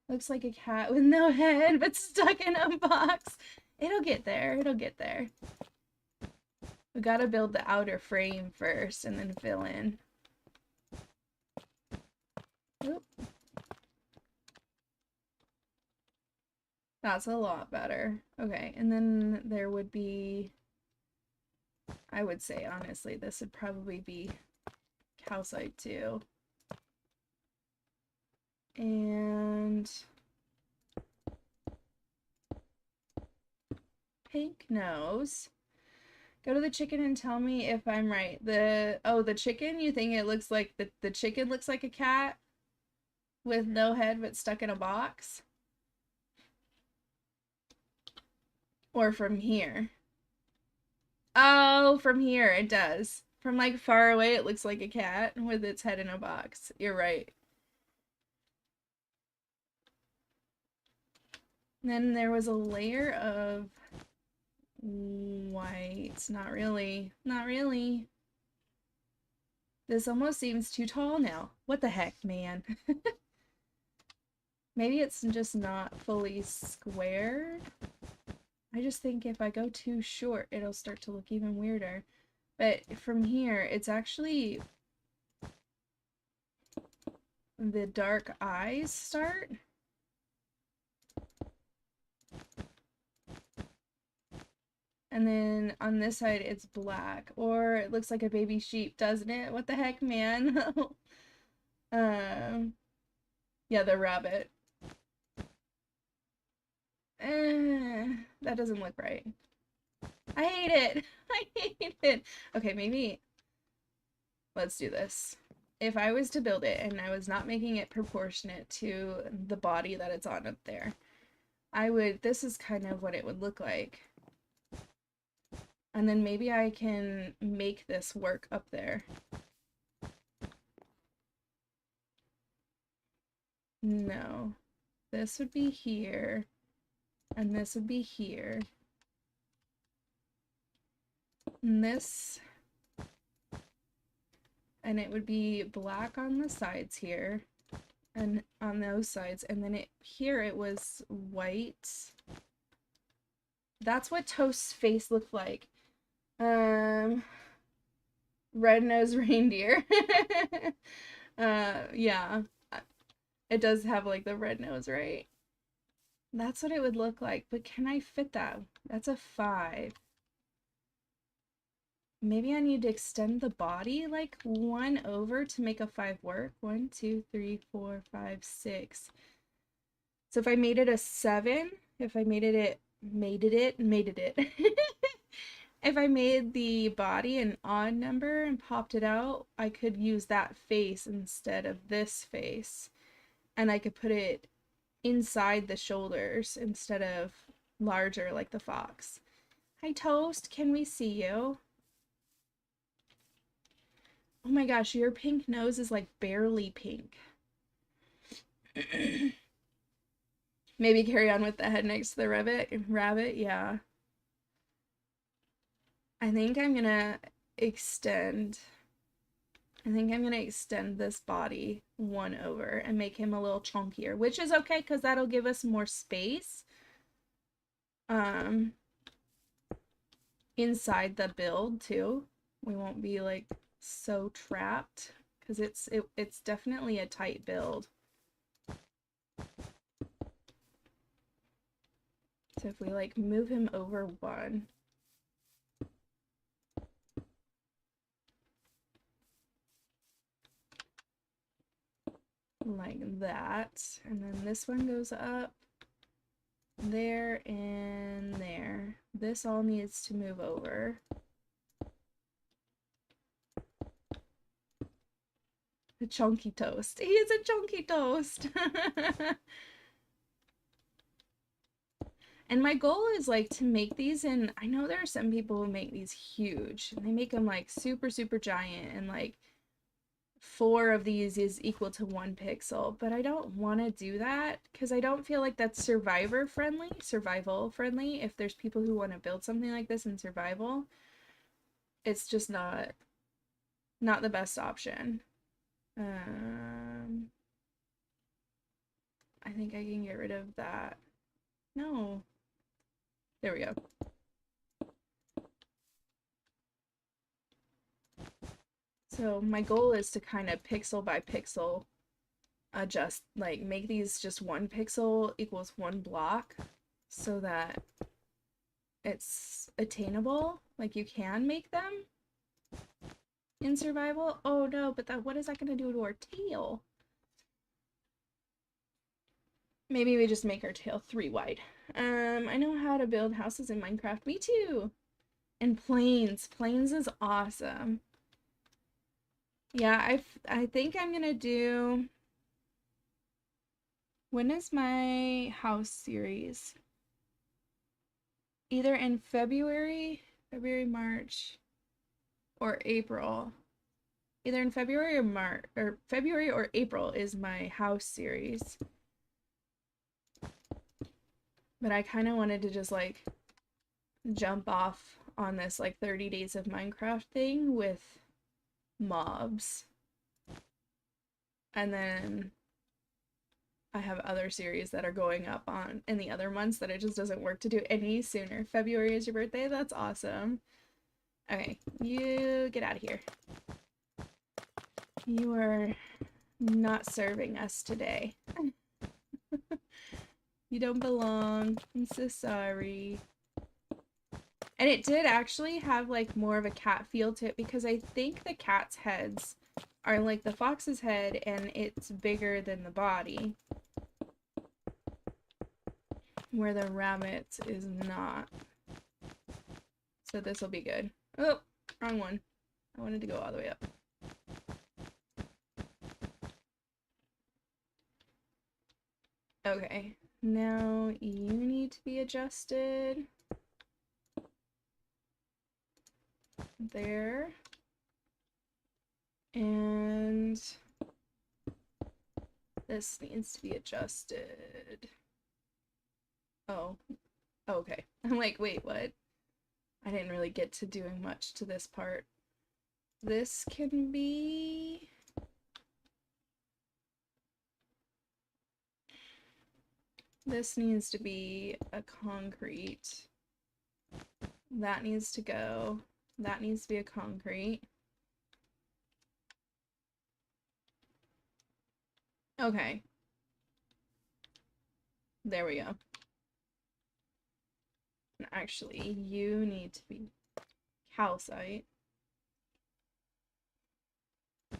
Looks like a cat with no head but stuck in a box. It'll get there. It'll get there. We gotta build the outer frame first and then fill in. Oop. That's a lot better. Okay, and then there would be, I would say honestly, this would probably be calcite too. And pink nose. Go to the chicken and tell me if I'm right. The chicken, you think it looks like the chicken looks like a cat with no head but stuck in a box? Or from here? Oh, from here it does. From like far away it looks like a cat with its head in a box. You're right. Then there was a layer of white. Not really. Not really. This almost seems too tall now. What the heck, man? Maybe it's just not fully squared. I just think if I go too short, it'll start to look even weirder. But from here, it's actually the dark eyes start. And then on this side, it's black. Or it looks like a baby sheep, doesn't it? What the heck, man? Yeah, the rabbit. That doesn't look right. I hate it. I hate it. Okay, maybe let's do this. If I was to build it and I was not making it proportionate to the body that it's on up there, this is kind of what it would look like. And then maybe I can make this work up there. No. This would be here. And this would be here. And this. And it would be black on the sides here. And on those sides. And then here it was white. That's what Toast's face looked like. Red-nosed reindeer. Yeah. It does have like the red nose, right? That's what it would look like, but can I fit that? That's a 5. Maybe I need to extend the body like 1 over to make a 5 work. 1, 2, 3, 4, 5, 6. So if I made it a 7, if I made it if I made the body an odd number and popped it out, I could use that face instead of this face. And I could put it inside the shoulders instead of larger like the fox. Hi, Toast. Can we see you? Oh my gosh, your pink nose is like barely pink. Maybe carry on with the head next to the rabbit. Yeah. I think I'm gonna extend this body 1 over and make him a little chunkier, which is okay because that'll give us more space inside the build too. We won't be like so trapped because it's definitely a tight build. So if we like move him over 1, that. And then this one goes up there and there. This all needs to move over. A chunky toast. He is a chunky toast. And my goal is like to make these, and I know there are some people who make these huge and they make them like super giant, and like 4 of these is equal to 1 pixel, but I don't want to do that because I don't feel like that's survival friendly. If there's people who want to build something like this in survival, it's just not the best option. I think I can get rid of that. No. There we go. So my goal is to kind of pixel by pixel adjust, like make these just 1 pixel equals 1 block so that it's attainable. Like you can make them in survival. Oh no, but what is that gonna do to our tail? Maybe we just make our tail 3 wide. I know how to build houses in Minecraft. Me too. And planes. Planes is awesome. Yeah, I think I'm gonna do... When is my house series? Either in February, March, or April. Either in February or March, or February or April is my house series. But I kind of wanted to just like jump off on this like 30 days of Minecraft thing with mobs. And then I have other series that are going up on in the other months that it just doesn't work to do any sooner. February is your birthday? That's awesome. Okay, you get out of here. You are not serving us today. You don't belong. I'm so sorry. And it did actually have like more of a cat feel to it because I think the cat's heads are like the fox's head and it's bigger than the body. Where the rabbit's is not. So this will be good. Oh, wrong one. I wanted to go all the way up. Okay, now you need to be adjusted. There. And this needs to be adjusted. Oh, okay. I'm like, wait, what? I didn't really get to doing much to this part. This can be... This needs to be a concrete. That needs to go. That needs to be a concrete. Okay. There we go. And actually, you need to be calcite.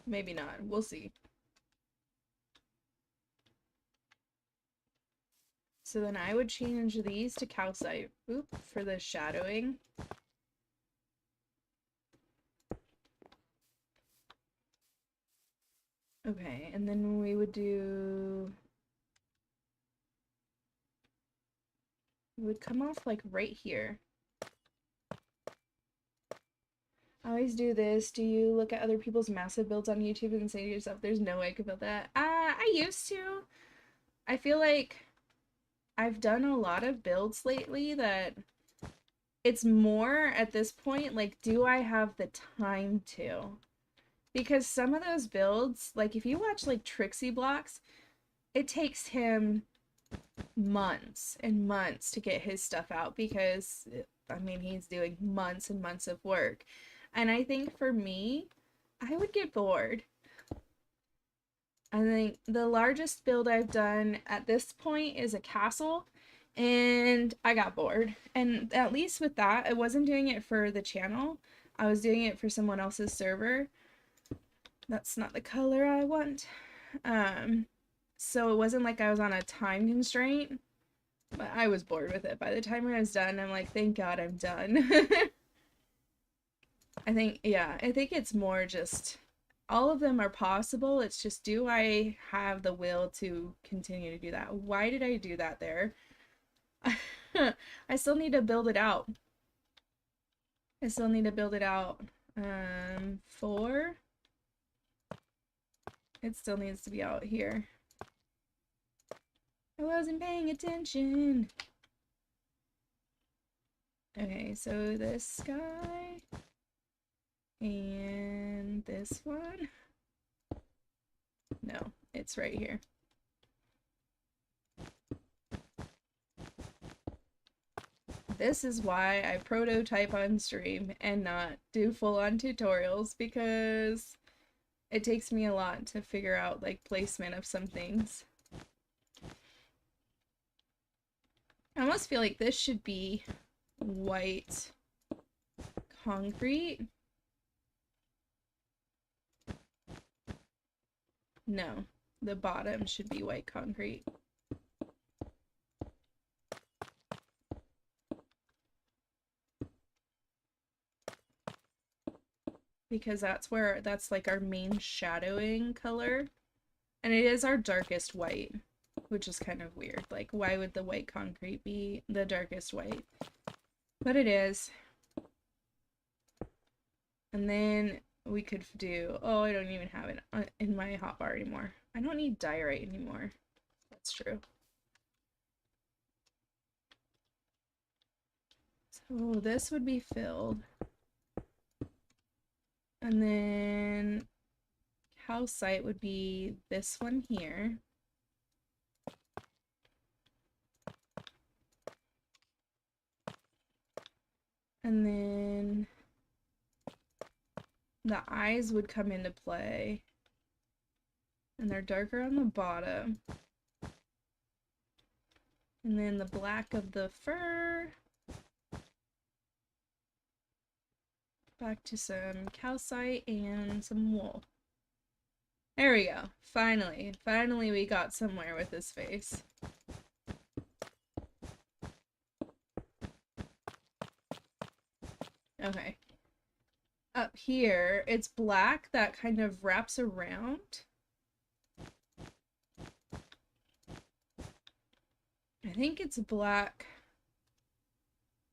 Maybe not. We'll see. So then I would change these to calcite. Oop, for the shadowing. Okay, and then we would do... It would come off like right here. I always do this. Do you look at other people's massive builds on YouTube and say to yourself, there's no way I could build that? I used to. I feel like I've done a lot of builds lately that it's more at this point, like, do I have the time to? Because some of those builds, like if you watch like Trixie Blocks, it takes him months and months to get his stuff out because, I mean, he's doing months and months of work. And I think for me, I would get bored. I think the largest build I've done at this point is a castle, and I got bored. And at least with that, I wasn't doing it for the channel. I was doing it for someone else's server. That's not the color I want. So it wasn't like I was on a time constraint, but I was bored with it. By the time I was done, I'm like, thank God I'm done. I think, yeah, I think it's more just all of them are possible. It's just, do I have the will to continue to do that? Why did I do that there? I still need to build it out. I still need to build it out. 4. It still needs to be out here. I wasn't paying attention. Okay, so this guy and this one. No, it's right here. This is why I prototype on stream and not do full-on tutorials, because it takes me a lot to figure out like placement of some things. I almost feel like this should be white concrete. No, the bottom should be white concrete. Because that's like our main shadowing color. And it is our darkest white, which is kind of weird. Like, why would the white concrete be the darkest white? But it is. And then we could do, oh, I don't even have it in my hotbar anymore. I don't need diorite anymore. That's true. So this would be filled. And then calcite would be this one here. And then the eyes would come into play. And they're darker on the bottom. And then the black of the fur. Back to some calcite and some wool. There we go. Finally. Finally we got somewhere with this face. Okay. Up here, it's black that kind of wraps around. I think it's black.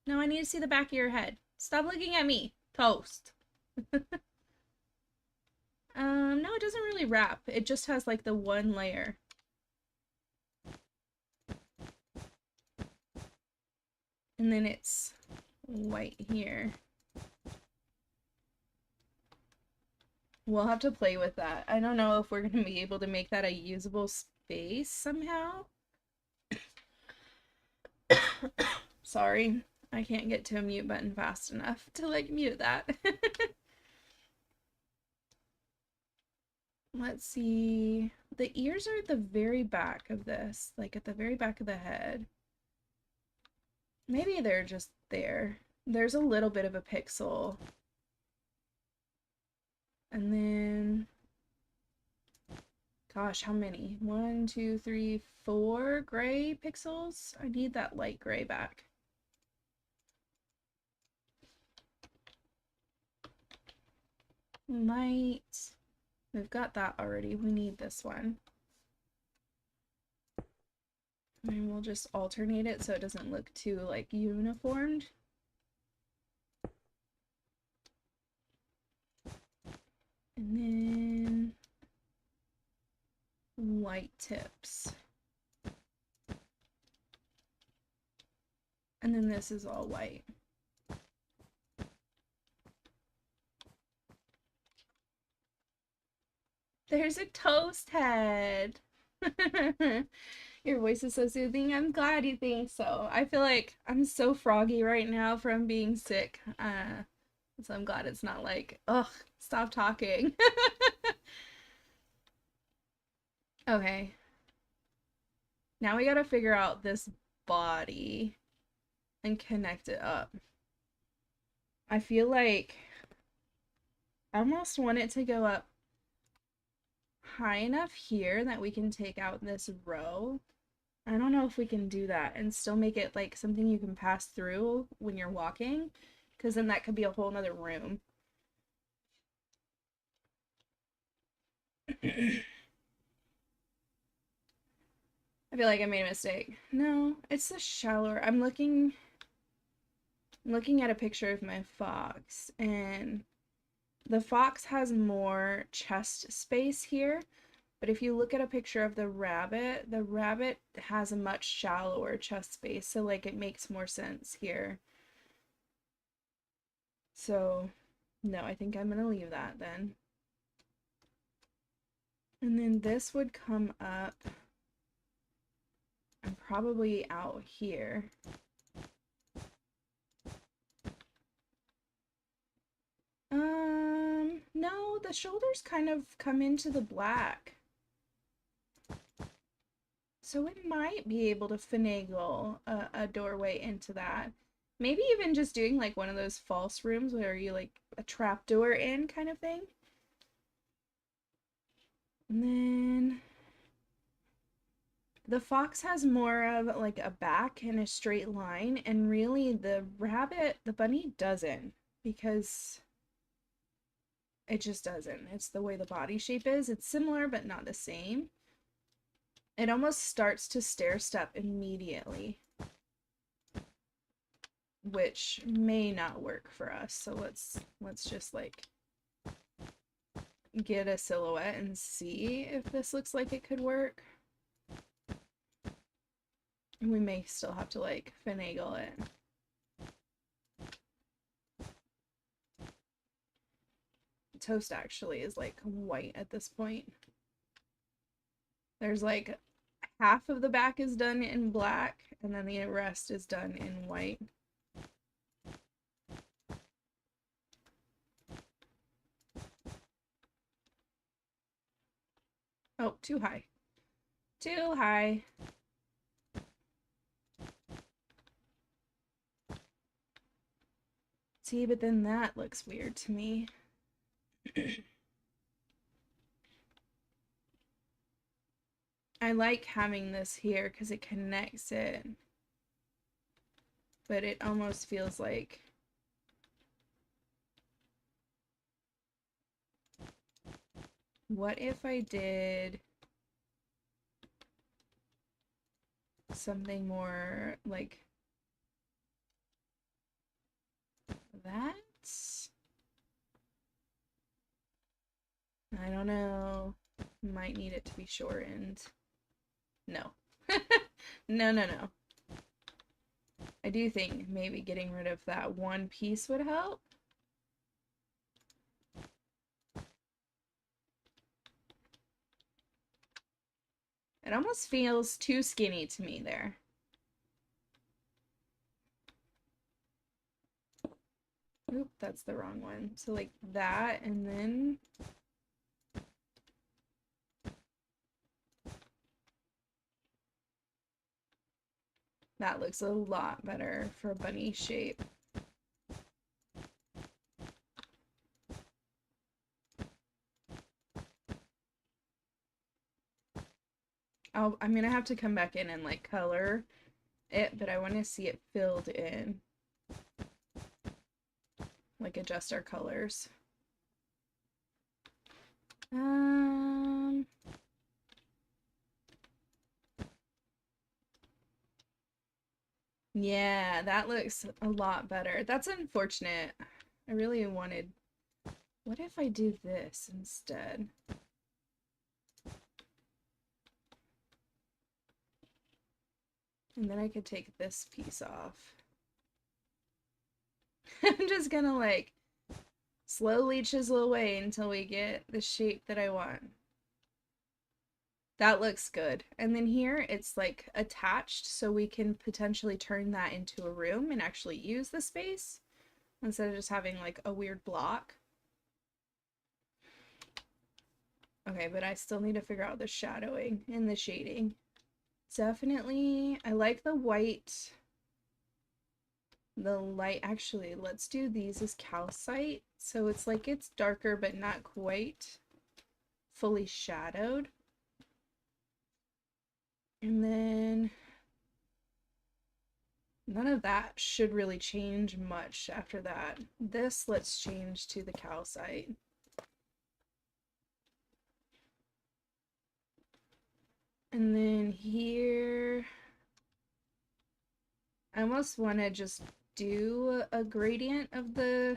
No, I need to see the back of your head. Stop looking at me. Toast. No, it doesn't really wrap. It just has like the one layer. And then it's white here. We'll have to play with that. I don't know if we're going to be able to make that a usable space somehow. Sorry, I can't get to a mute button fast enough to like mute that. Let's see. The ears are at the very back of this, like at the very back of the head. Maybe they're just there. There's a little bit of a pixel. And then, gosh, how many? 1, 2, 3, 4 gray pixels? I need that light gray back. Light. We've got that already. We need this one. And we'll just alternate it so it doesn't look too like uniformed. And then white tips. And then this is all white. There's a toast head. Your voice is so soothing. I'm glad you think so. I feel like I'm so froggy right now from being sick. So I'm glad it's not like, ugh, stop talking. Okay. Now we gotta figure out this body and connect it up. I feel like I almost want it to go up high enough here that we can take out this row. I don't know if we can do that and still make it like something you can pass through when you're walking, because then that could be a whole nother room. I feel like I made a mistake. No, it's the shallower. I'm looking at a picture of my fox, and the fox has more chest space here, but if you look at a picture of the rabbit has a much shallower chest space, so like it makes more sense here. So, no, I think I'm gonna leave that then. And then this would come up and probably out here. No, the shoulders kind of come into the black. So it might be able to finagle a doorway into that. Maybe even just doing like one of those false rooms where you like a trap door in kind of thing. And then the fox has more of like a back and a straight line, and really the bunny doesn't, because it just doesn't. It's the way the body shape is. It's similar, but not the same. It almost starts to stair step immediately, which may not work for us. So let's just like get a silhouette and see if this looks like it could work. We may still have to like finagle it. Toast actually is like white at this point. There's like half of the back is done in black, and then the rest is done in white. Oh, too high. Too high. See, but then that looks weird to me. I like having this here because it connects it, but it almost feels like what if I did something more like that? I don't know. Might need it to be shortened. No. No, no, no. I do think maybe getting rid of that one piece would help. It almost feels too skinny to me there. Oop, that's the wrong one. So like that, and then that looks a lot better for a bunny shape. I'm gonna have to come back in and like color it, but I want to see it filled in. Like adjust our colors. Yeah, that looks a lot better. That's unfortunate. I really wanted... What if I do this instead? And then I could take this piece off. I'm just gonna like slowly chisel away until we get the shape that I want. That looks good. And then here it's like attached, so we can potentially turn that into a room and actually use the space instead of just having like a weird block. Okay, but I still need to figure out the shadowing and the shading. Definitely, I like the white. The light, actually, let's do these as calcite. So it's like it's darker, but not quite fully shadowed. And then none of that should really change much after that. This, let's change to the calcite. And then here, I almost want to just do a gradient of the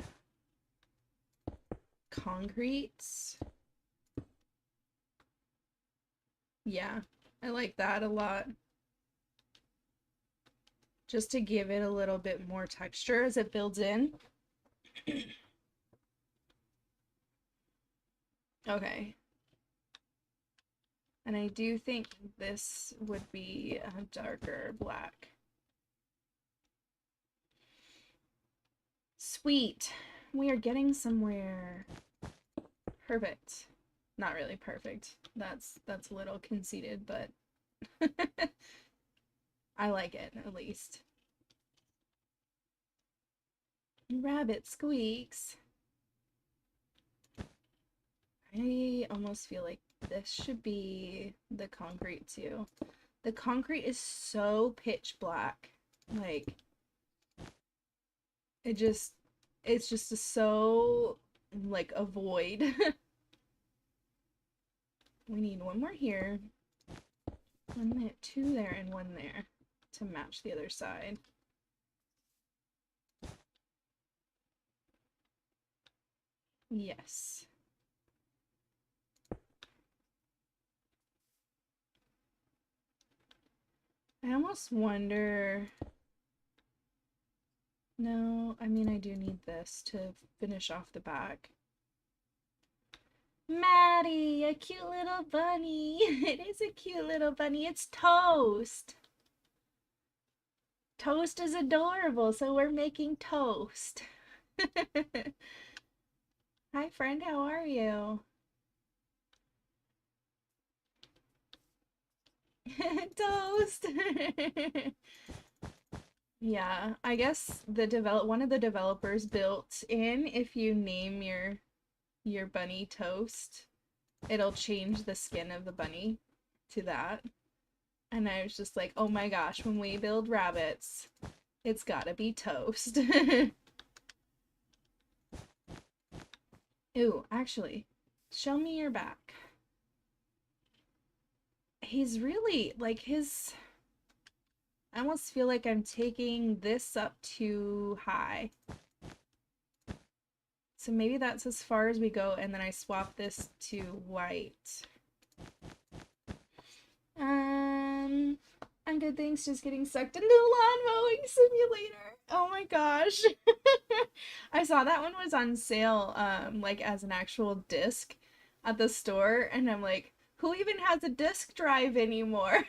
concretes. Yeah, I like that a lot. Just to give it a little bit more texture as it builds in. Okay. And I do think this would be a darker black. Sweet. We are getting somewhere. Perfect. Not really perfect. That's a little conceited, but I like it, at least. Rabbit squeaks. I almost feel like this should be the concrete too. The concrete is so pitch black. Like, it's just so, like, a void. We need one more here. One there, two there, and one there to match the other side. Yes. I almost wonder... No, I mean, I do need this to finish off the back. Maddie, a cute little bunny. It is a cute little bunny. It's Toast. Toast is adorable, so we're making toast. Hi, friend, how are you? Toast. Yeah, I guess one of the developers built in, if you name your bunny Toast, it'll change the skin of the bunny to that. And I was just like, oh my gosh, when we build rabbits, it's gotta be Toast. Ooh, actually, show me your back. He's really, like, I almost feel like I'm taking this up too high. So maybe that's as far as we go, and then I swap this to white. I'm good, thanks. Just getting sucked into the lawn mowing simulator. Oh my gosh. I saw that one was on sale, like as an actual disc at the store, and I'm like, who even has a disc drive anymore?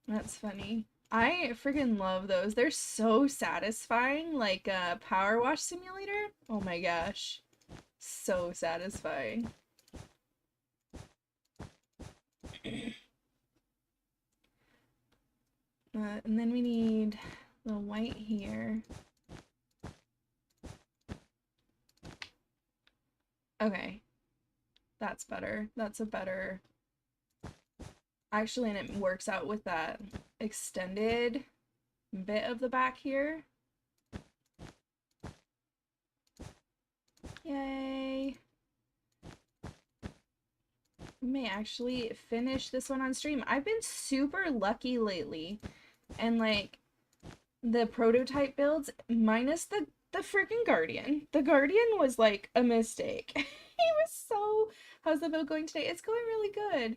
That's funny. I freaking love those. They're so satisfying, like a power wash simulator. Oh my gosh. So satisfying. And then we need the white here. Okay. That's better. That's a better... Actually, and it works out with that extended bit of the back here. Yay! We may actually finish this one on stream. I've been super lucky lately, and like the prototype builds, minus the freaking Guardian. The Guardian was like a mistake. He was so... How's the build going today? It's going really good.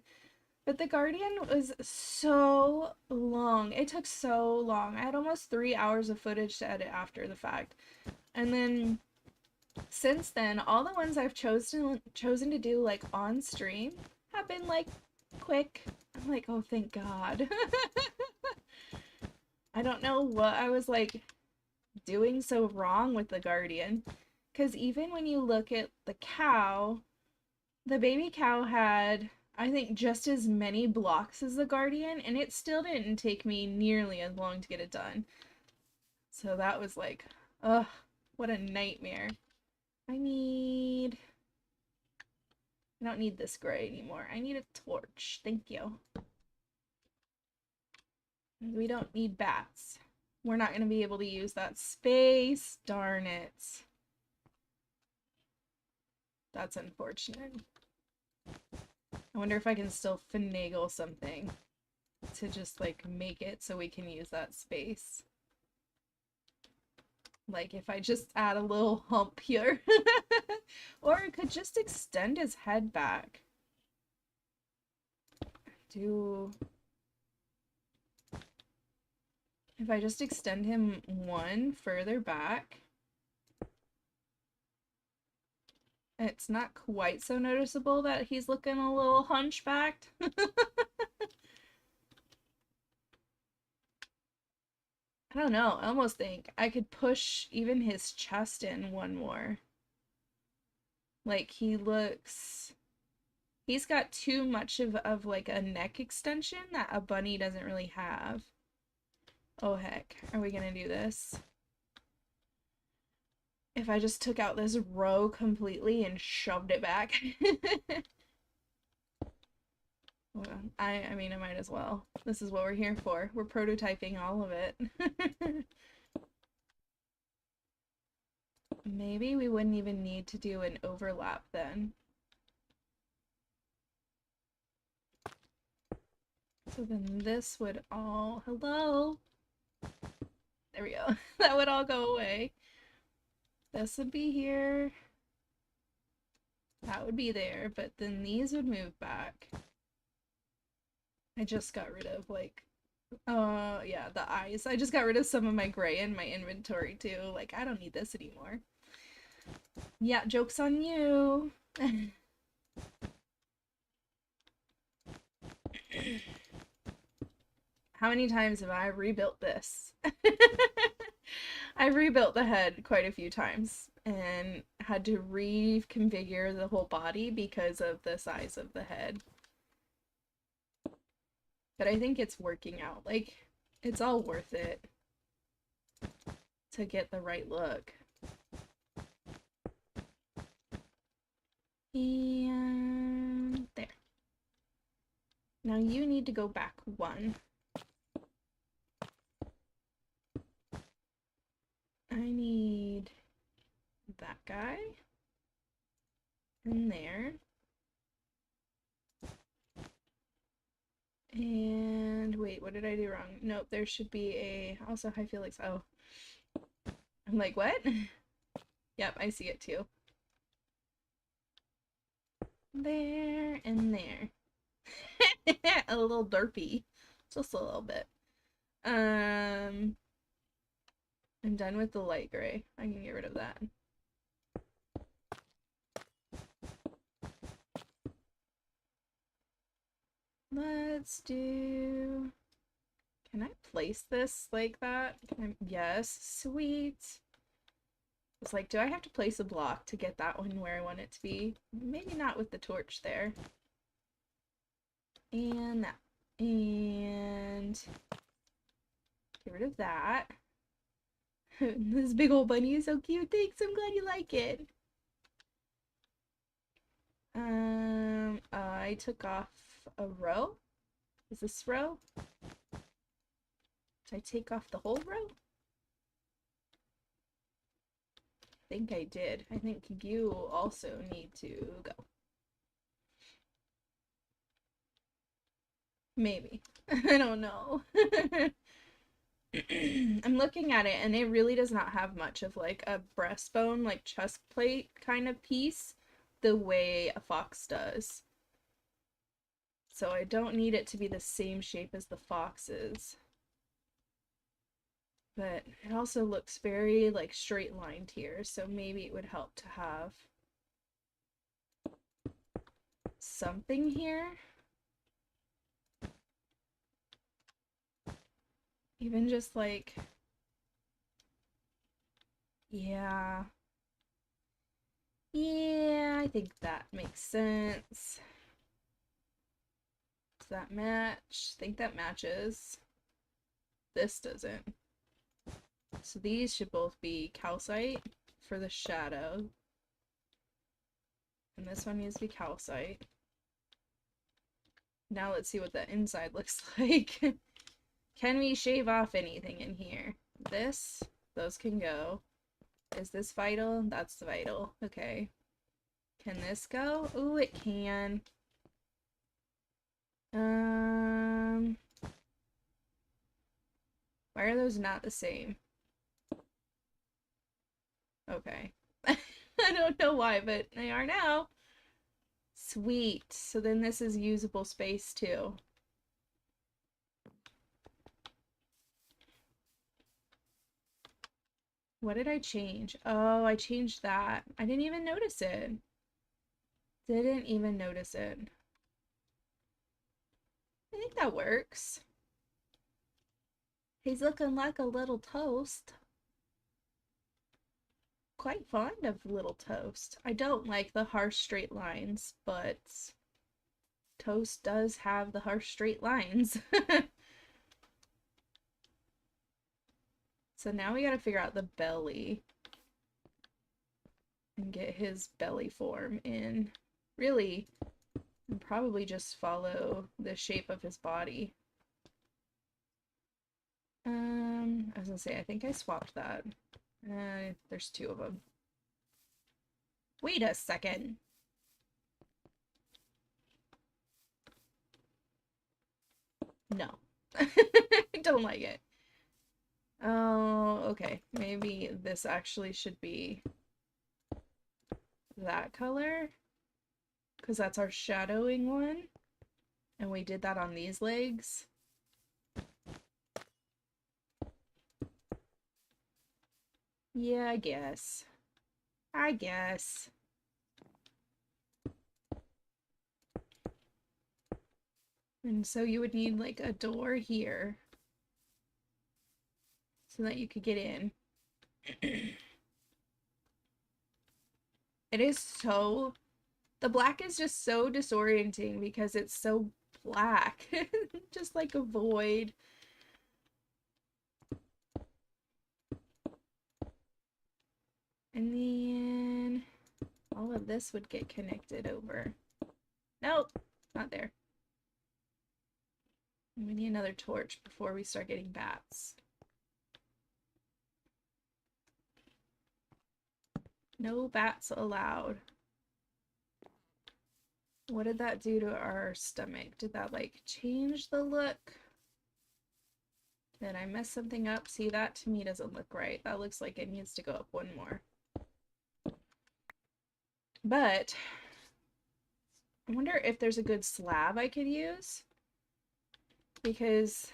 But the Guardian was so long. It took so long. I had almost 3 hours of footage to edit after the fact. And then since then, all the ones I've chosen to do like on stream have been like quick. I'm like, oh, thank God. I don't know what I was like doing so wrong with the Guardian. Because even when you look at the cow, the baby cow had... I think just as many blocks as the Guardian, and it still didn't take me nearly as long to get it done. So that was like, ugh, what a nightmare. I don't need this gray anymore. I need a torch. Thank you. We don't need bats. We're not going to be able to use that space. Darn it. That's unfortunate. I wonder if I can still finagle something to just like make it so we can use that space. Like if I just add a little hump here. Or it could just extend his head back. If I just extend him one further back, it's not quite so noticeable that he's looking a little hunchbacked. I don't know. I almost think I could push even his chest in one more. Like he's got too much of like a neck extension that a bunny doesn't really have. Oh heck, are we gonna do this? If I just took out this row completely and shoved it back. Well, I mean, I might as well. This is what we're here for. We're prototyping all of it. Maybe we wouldn't even need to do an overlap then. So then this would all... Hello? There we go. That would all go away. This would be here. That would be there, but then these would move back. I just got rid of, like, yeah, the eyes. I just got rid of some of my gray in my inventory, too. Like, I don't need this anymore. Yeah, joke's on you. How many times have I rebuilt this? I've rebuilt the head quite a few times and had to reconfigure the whole body because of the size of the head. But I think it's working out. Like, it's all worth it to get the right look. And there. Now you need to go back one. I need that guy in there. And wait, what did I do wrong? Nope, there should be a also hi Felix. Oh. I'm like, what? Yep, I see it too. There and there. A little derpy. Just a little bit. I'm done with the light gray. I can get rid of that. Let's do... Can I place this like that? Yes, sweet. It's like, do I have to place a block to get that one where I want it to be? Maybe not with the torch there. And that. And get rid of that. This big old bunny is so cute. Thanks, I'm glad you like it. I took off a row. Is this row? Did I take off the whole row? I think I did. I think you also need to go. Maybe. I don't know. I'm looking at it and it really does not have much of like a breastbone, like chest plate kind of piece the way a fox does. So I don't need it to be the same shape as the fox's. But it also looks very like straight lined here, so maybe it would help to have something here. Even just like, yeah. Yeah, I think that makes sense. Does that match? I think that matches. This doesn't. So these should both be calcite for the shadow. And this one needs to be calcite. Now let's see what the inside looks like. Can we shave off anything in here? This, those can go. Is this vital? That's vital. Okay. Can this go? Ooh, it can. Why are those not the same? Okay. I don't know why, but they are now. Sweet. So then this is usable space too. What did I change? Oh, I changed that. I didn't even notice it. Didn't even notice it. I think that works. He's looking like a little toast. Quite fond of little toast. I don't like the harsh straight lines, but toast does have the harsh straight lines. So now we gotta figure out the belly and get his belly form in. Really, and probably just follow the shape of his body. I was gonna say, I think I swapped that. There's two of them. Wait a second. No. I don't like it. Oh, okay. Maybe this actually should be that color. Because that's our shadowing one. And we did that on these legs. Yeah, I guess. I guess. And so you would need like a door here so that you could get in. It is so... The black is just so disorienting because it's so black. Just like a void. And then all of this would get connected over. Nope, not there. We need another torch before we start getting bats. No bats allowed. What did that do to our stomach? Did that like change the look? Did I mess something up? See, that to me doesn't look right. That looks like it needs to go up one more. But I wonder if there's a good slab I could use, because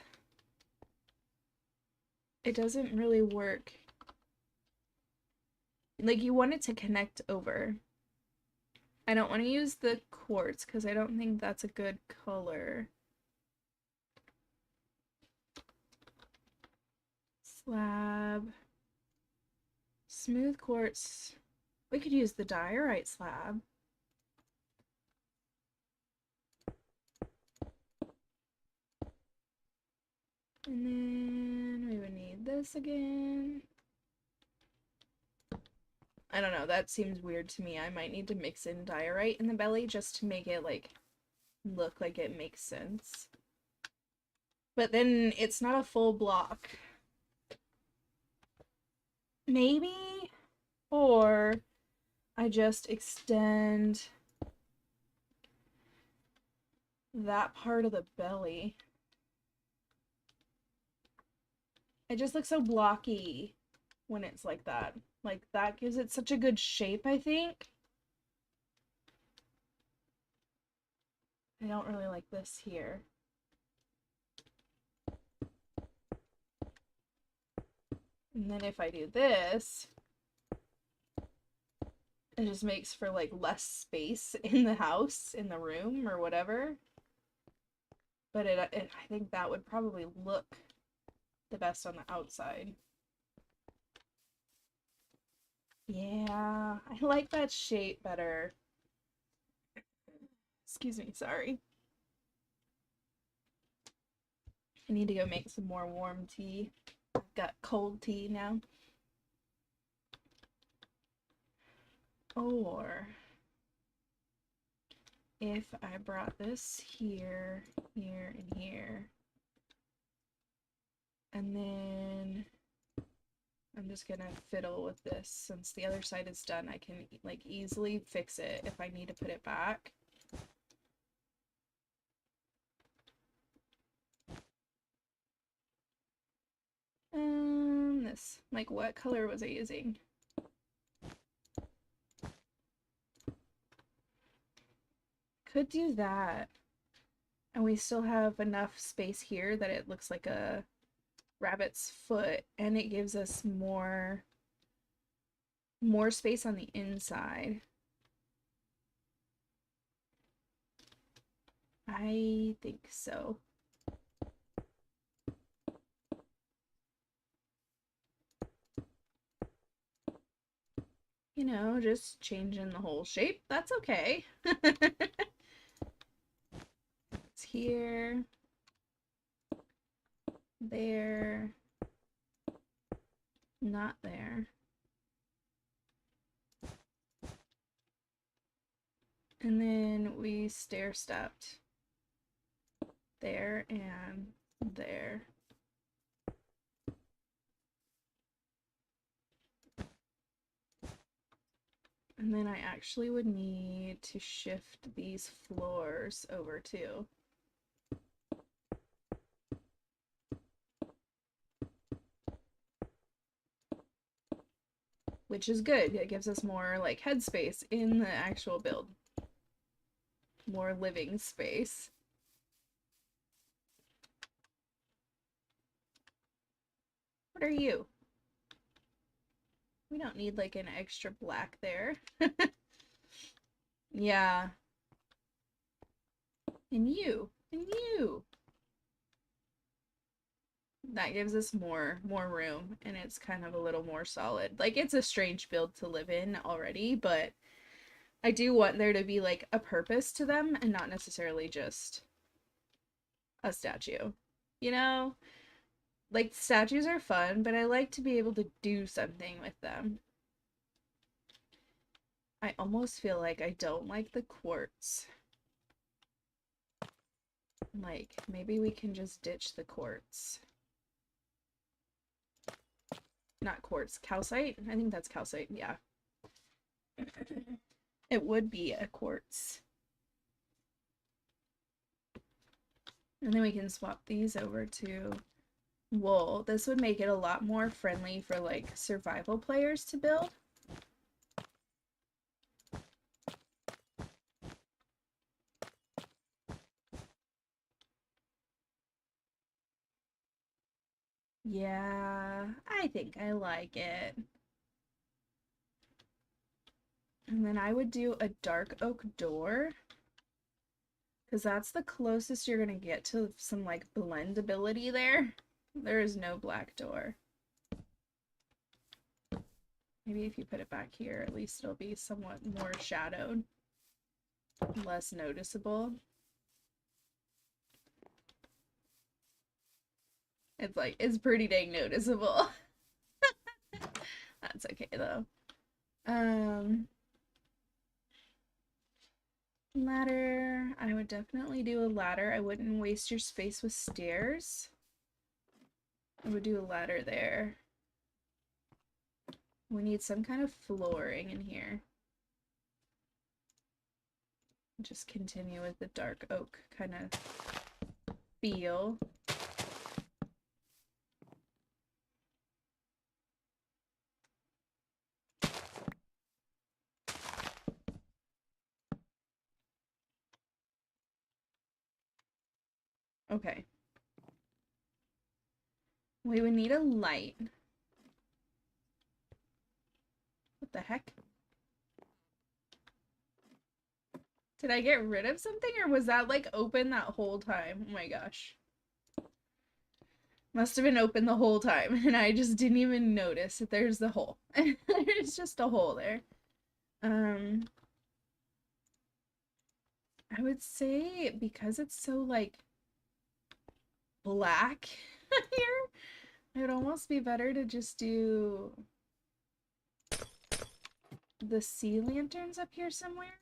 it doesn't really work. Like, you want it to connect over. I don't want to use the quartz because I don't think that's a good color. Slab. Smooth quartz. We could use the diorite slab. And then we would need this again. I don't know, that seems weird to me. I might need to mix in diorite in the belly just to make it like look like it makes sense. But then it's not a full block. Maybe, or I just extend that part of the belly. It just looks so blocky when it's like that. Like, that gives it such a good shape, I think. I don't really like this here. And then if I do this, it just makes for like less space in the house, in the room, or whatever. But I think that would probably look the best on the outside. Yeah, I like that shape better. Excuse me, sorry. I need to go make some more warm tea. I've got cold tea now. Or if I brought this here, here, and here, and then I'm just gonna fiddle with this since the other side is done. I can like easily fix it if I need to put it back. This, like, what color was I using? Could do that. And we still have enough space here that it looks like a rabbit's foot, and it gives us more space on the inside. I think so. You know, just changing the whole shape. That's okay. It's here. There. Not there. And then we stair stepped there and there. And then I actually would need to shift these floors over too. Which is good. It gives us more like headspace in the actual build. More living space. What are you? We don't need like an extra black there. Yeah. And you. And you. That gives us more room, and it's kind of a little more solid. Like, it's a strange build to live in already, but I do want there to be like a purpose to them and not necessarily just a statue. You know? Like, statues are fun, but I like to be able to do something with them. I almost feel like I don't like the quartz. Like, maybe we can just ditch the quartz. Not quartz, calcite? I think that's calcite, yeah. It would be a quartz. And then we can swap these over to wool. This would make it a lot more friendly for like survival players to build. Yeah, I think I like it. And then I would do a dark oak door, because that's the closest you're gonna get to some like blendability there. There is no black door. Maybe if you put it back here, at least it'll be somewhat more shadowed, less noticeable. It's like, it's pretty dang noticeable. That's okay though. Ladder. I would definitely do a ladder. I wouldn't waste your space with stairs. I would do a ladder there. We need some kind of flooring in here. Just continue with the dark oak kind of feel. Okay. We would need a light. What the heck? Did I get rid of something, or was that like open that whole time? Oh my gosh. Must have been open the whole time, and I just didn't even notice that there's the hole. There's just a hole there. I would say because it's so like black here, it would almost be better to just do the sea lanterns up here somewhere.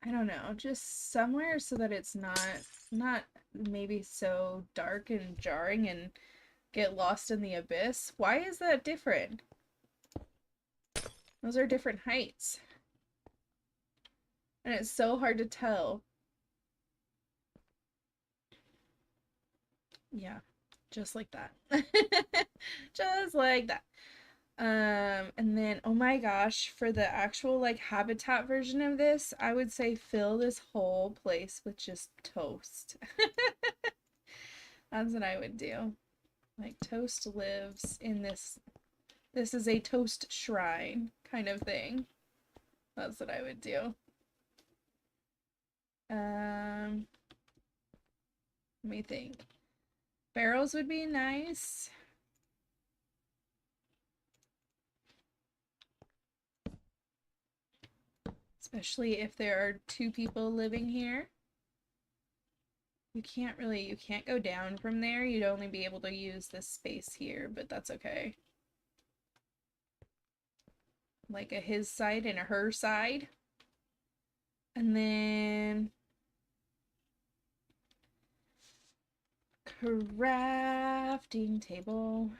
I don't know, just somewhere so that it's not maybe so dark and jarring and get lost in the abyss. Why is that different? Those are different heights. And it's so hard to tell. Yeah, just like that. Just like that. And then, oh my gosh, for the actual like habitat version of this, I would say fill this whole place with just toast. That's what I would do. Like toast lives in this is a toast shrine kind of thing. That's what I would do. Let me think. Barrels would be nice. Especially if there are two people living here. You can't go down from there. You'd only be able to use this space here, but that's okay. Like a his side and a her side. And then crafting table.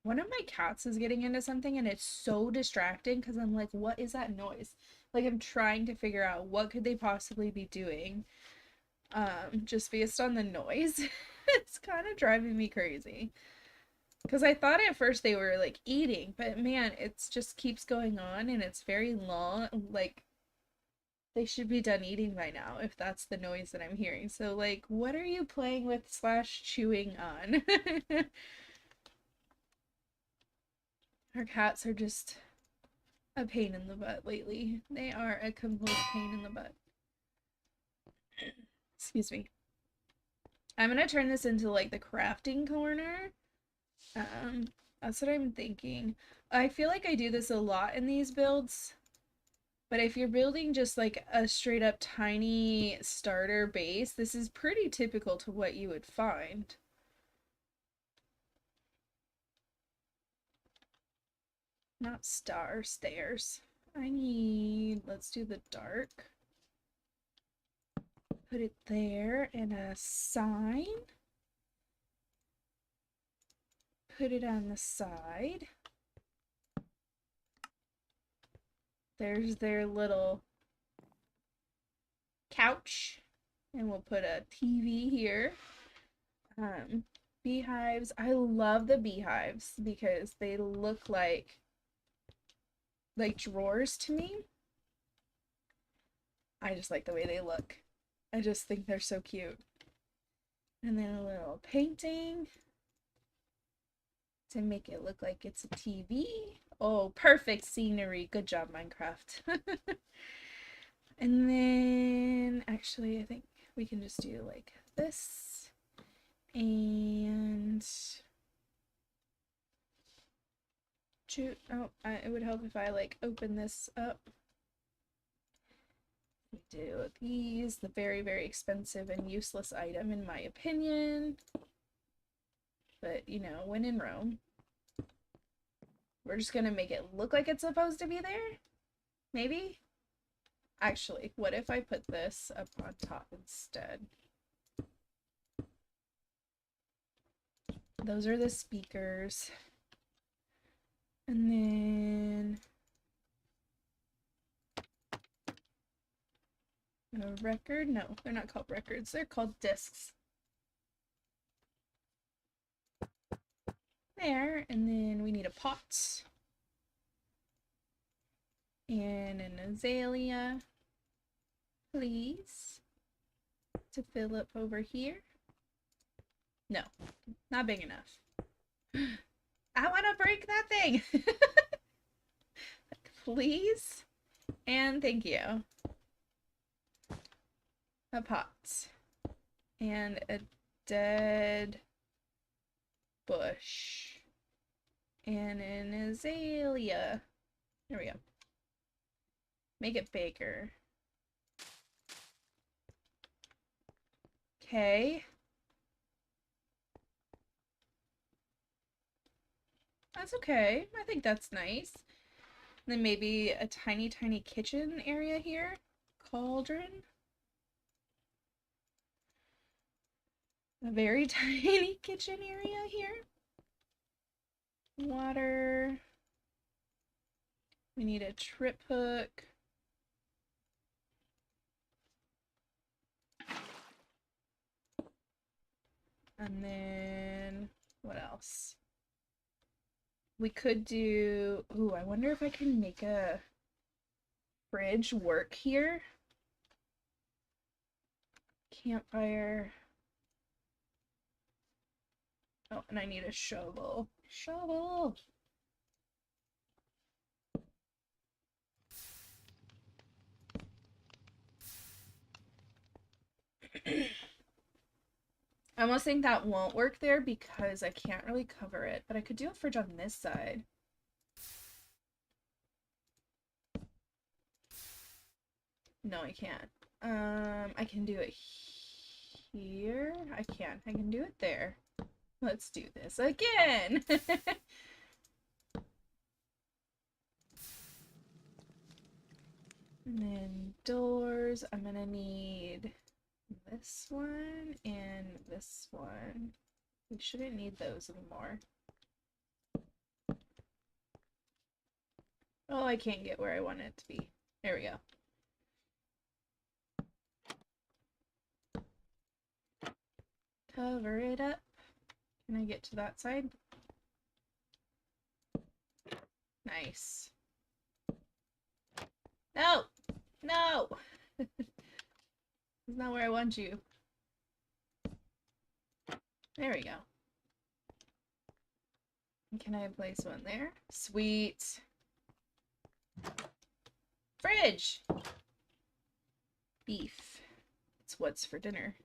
One of my cats is getting into something and it's so distracting because I'm like, what is that noise? Like I'm trying to figure out what could they possibly be doing. Just based on the noise. It's kind of driving me crazy. Because I thought at first they were like eating, but man, it's just keeps going on and it's very long. Like they should be done eating by now if that's the noise that I'm hearing. So like, what are you playing with slash chewing on? Our cats are just a pain in the butt lately. They are a complete pain in the butt. Excuse me. I'm gonna turn this into like the crafting corner. That's what I'm thinking. I feel like I do this a lot in these builds, but if you're building just like a straight up tiny starter base, this is pretty typical to what you would find. Not stairs. Let's do the dark. Put it there and a sign. Put it on the side. There's their little couch. And we'll put a TV here. Beehives. I love the beehives because they look like drawers to me. I just like the way they look. I just think they're so cute. And then a little painting to make it look like it's a TV. Oh, perfect scenery. Good job, Minecraft. And then, actually, I think we can just do like this. And it would help if I like open this up. We do these, the very, very expensive and useless item in my opinion. But, you know, when in Rome. We're just gonna make it look like it's supposed to be there? Maybe? Actually, what if I put this up on top instead? Those are the speakers. And then a record? No, they're not called records. They're called discs. There, and then we need a pot. And an azalea, please, to fill up over here. No, not big enough. I want to break that thing. Please and thank you. A pot and a dead bush and an azalea. There we go. Make it bigger. Okay. That's okay. I think that's nice. Then maybe a tiny, tiny kitchen area here. Cauldron. A very tiny kitchen area here. Water. We need a trip hook. And then what else? We could do, ooh, I wonder if I can make a fridge work here. Campfire. Oh, and I need a shovel. Shovel! I almost think that won't work there because I can't really cover it, but I could do a fridge on this side. No, I can't. I can do it here. I can do it there. Let's do this again. And then doors, I'm gonna need this one and this one. We shouldn't need those anymore. Oh, I can't get where I want it to be. There we go. Cover it up. Can I get to that side? Nice. No! No! It's not where I want you. There we go. Can I place one there? Sweet. Fridge! Beef. It's what's for dinner.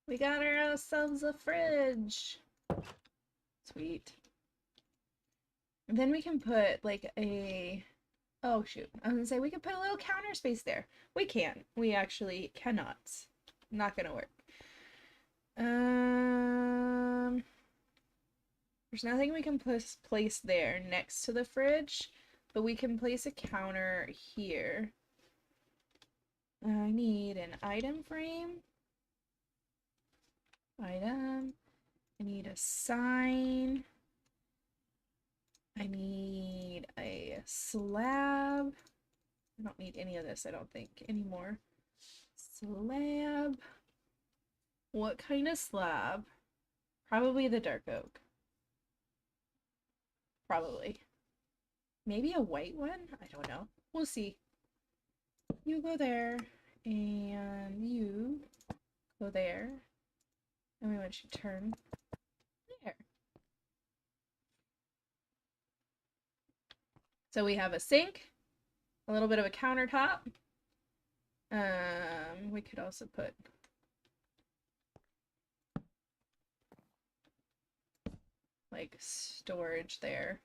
We got ourselves a fridge. Sweet. And then we can put like a... Oh shoot. I was gonna say we could put a little counter space there. We can. We actually cannot. Not gonna work. There's nothing we can place there next to the fridge, but we can place a counter here. I need an item frame. Item. I need a sign. I need a slab. I don't need any of this, I don't think, anymore. Slab. What kind of slab? Probably the dark oak. Probably. Maybe a white one? I don't know. We'll see. You go there, and you go there. And we want you to turn there. So we have a sink, a little bit of a countertop. We could also put like storage there.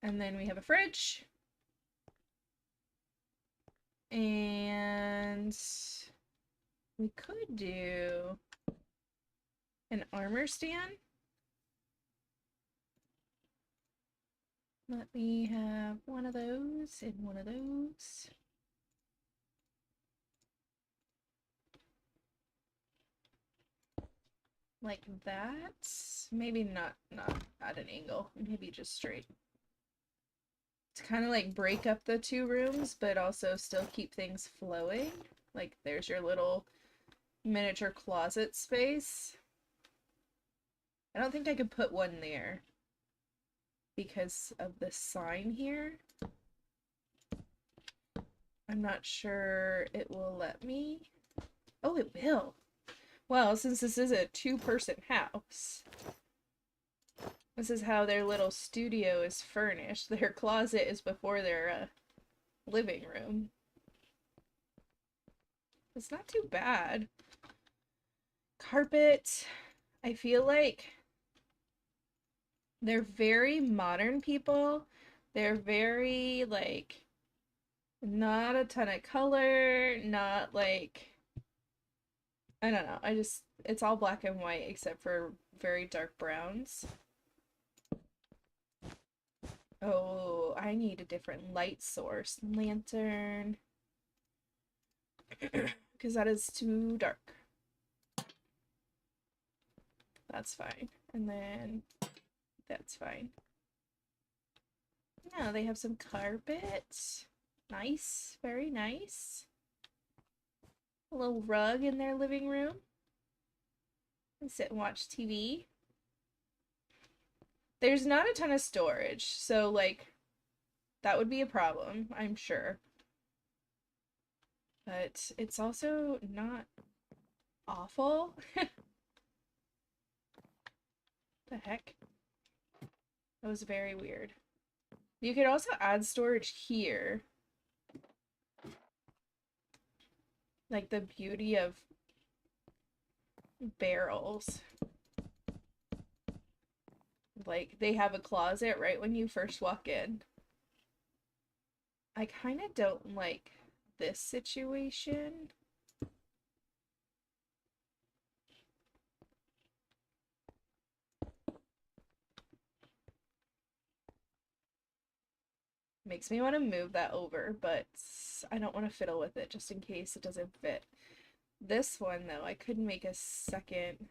And then we have a fridge. And we could do an armor stand. Let me have one of those and one of those. Like that. Maybe not at an angle. Maybe just straight. To kind of like break up the two rooms, but also still keep things flowing. Like there's your little miniature closet space. I don't think I could put one there because of the sign here. I'm not sure it will let me. Oh, it will. Well, since this is a two-person house, this is how their little studio is furnished. Their closet is before their living room. It's not too bad. Carpet, I feel like they're very modern people. They're very, like, not a ton of color, not, like, I don't know. It's all black and white except for very dark browns. Oh, I need a different light source. Lantern. Because that is too dark. That's fine. And then that's fine. Now they have some carpet. Nice. Very nice. A little rug in their living room. And sit and watch TV. There's not a ton of storage, so like that would be a problem, I'm sure. But it's also not awful. The heck? That was very weird. You could also add storage here. Like the beauty of barrels. Like they have a closet right when you first walk in. I kind of don't like this situation. Makes me want to move that over, but I don't want to fiddle with it just in case it doesn't fit. This one, though, I could make a second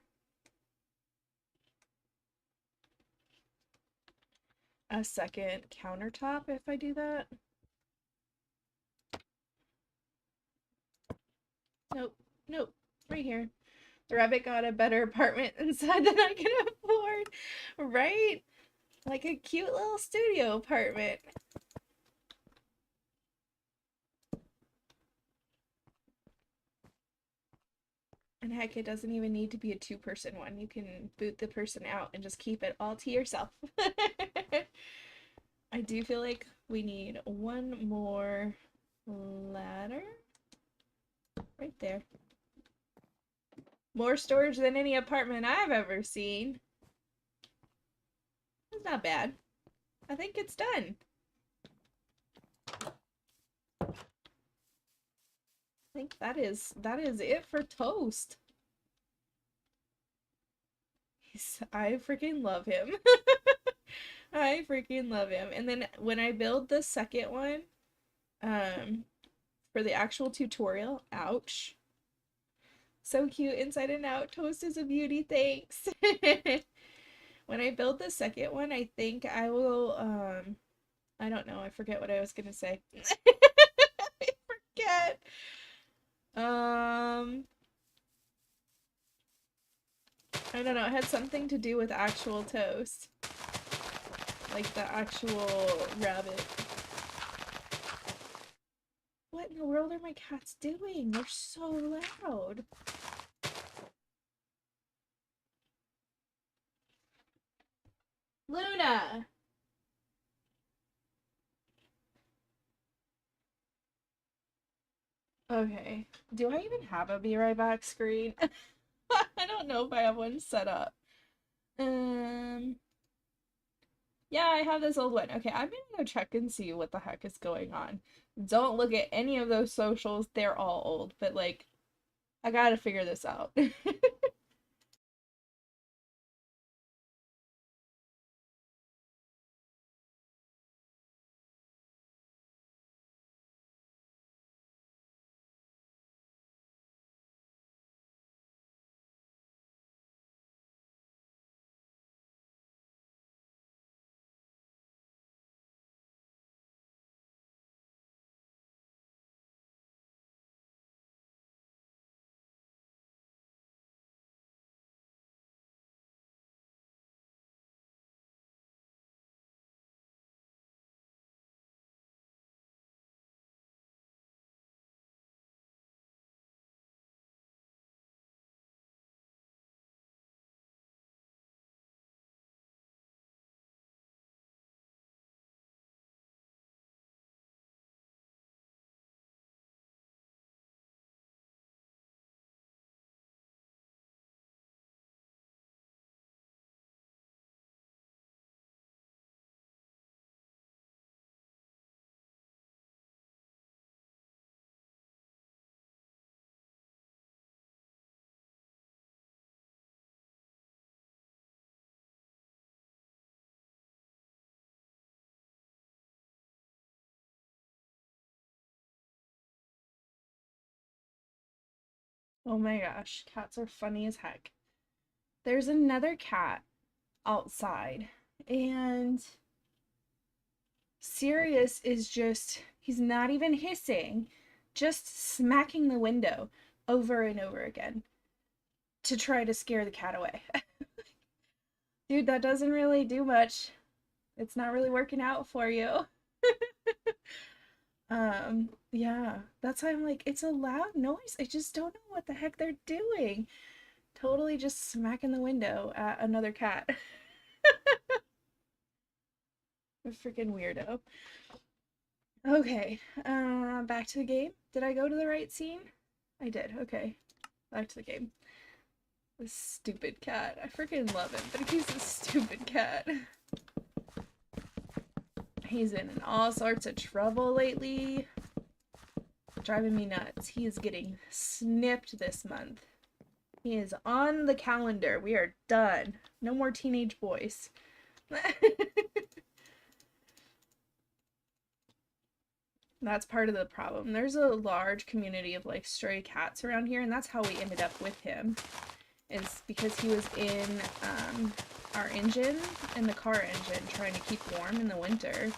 countertop if I do that. Nope, nope, right here. The rabbit got a better apartment inside than I can afford, right? Like a cute little studio apartment. And heck, it doesn't even need to be a two-person one. You can boot the person out and just keep it all to yourself. I do feel like we need one more ladder. Right there. More storage than any apartment I've ever seen. It's not bad. I think it's done. I think that is it for toast. I freaking love him. I freaking love him. And then when I build the second one, for the actual tutorial, ouch. So cute inside and out. Toast is a beauty, thanks. When I build the second one, I think I will, I don't know, I forget what I was gonna say. I forget. I don't know, it had something to do with actual toast. Like the actual rabbit. What in the world are my cats doing? They're so loud. Luna! Okay. Do I even have a be right back screen? I don't know if I have one set up. Um, yeah, I have this old one. Okay, I'm gonna go check and see what the heck is going on. Don't look at any of those socials. They're all old, but like, I gotta figure this out. Oh my gosh, cats are funny as heck. There's another cat outside, and Sirius is just, he's not even hissing, just smacking the window over and over again to try to scare the cat away. Dude, that doesn't really do much. It's not really working out for you. Yeah, that's why I'm like, it's a loud noise. I just don't know what the heck they're doing. Totally just smacking the window at another cat. A freaking weirdo. Okay, back to the game. Did I go to the right scene? I did. Okay, back to the game. This stupid cat. I freaking love him, but he's a stupid cat. He's been in all sorts of trouble lately. Driving me nuts. He is getting snipped this month. He is on the calendar. We are done. No more teenage boys. That's part of the problem. There's a large community of like stray cats around here, and that's how we ended up with him. Is because he was in our engine, in the car engine, trying to keep warm in the winter.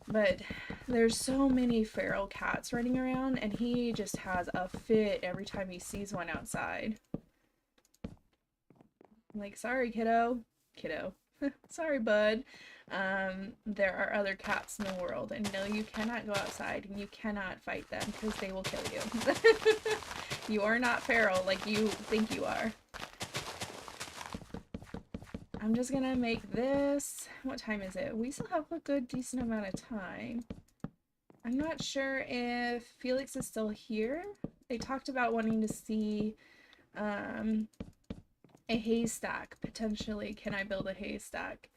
But there's so many feral cats running around, and he just has a fit every time he sees one outside. I'm like, sorry, kiddo. Kiddo. Sorry, bud. There are other cats in the world, and no, you cannot go outside, and you cannot fight them, because they will kill you. You are not feral like you think you are. I'm just gonna make this. What time is it? We still have a good decent amount of time. I'm not sure if Felix is still here. They talked about wanting to see a haystack, potentially. Can I build a haystack?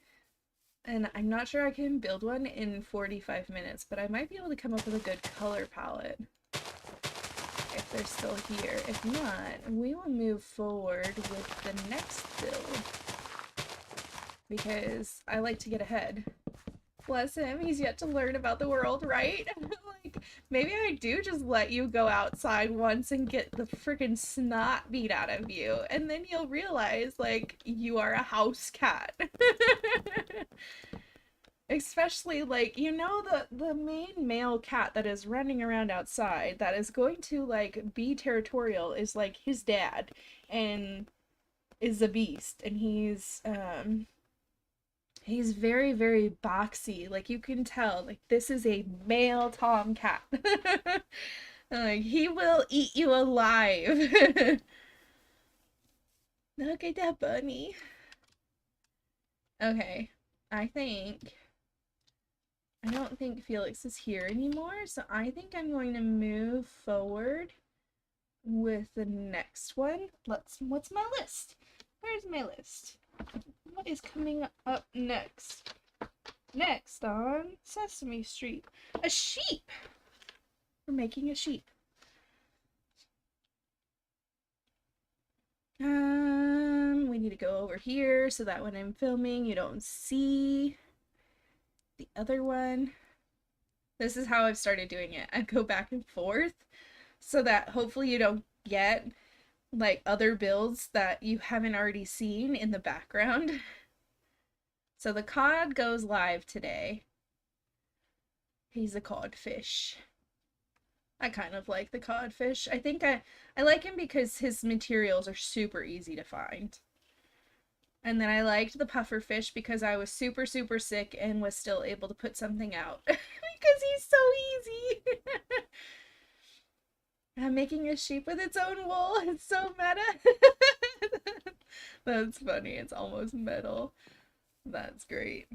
And I'm not sure I can build one in 45 minutes, but I might be able to come up with a good color palette if they're still here. If not, we will move forward with the next build because I like to get ahead. Bless him, he's yet to learn about the world, right? Like, maybe I do just let you go outside once and get the freaking snot beat out of you, and then you'll realize, like, you are a house cat. Especially, like, you know, the main male cat that is running around outside that is going to, like, be territorial is, like, his dad, and is a beast, and he's very, very boxy. Like, you can tell, like, this is a male tomcat. Like, he will eat you alive. Look at that bunny. Okay, I don't think Felix is here anymore, so I think I'm going to move forward with the next one. What's my list? Where's my list? What is coming up next? Next on Sesame Street. A sheep! We're making a sheep. We need to go over here so that when I'm filming you don't see the other one. This is how I've started doing it. I go back and forth so that hopefully you don't get like other builds that you haven't already seen in the background. So the cod goes live today. He's a codfish. I kind of like the codfish. I think I like him because his materials are super easy to find. And then I liked the puffer fish because I was super, super sick and was still able to put something out. Because he's so easy. I'm making a sheep with its own wool. It's so meta. That's funny. It's almost metal. That's great.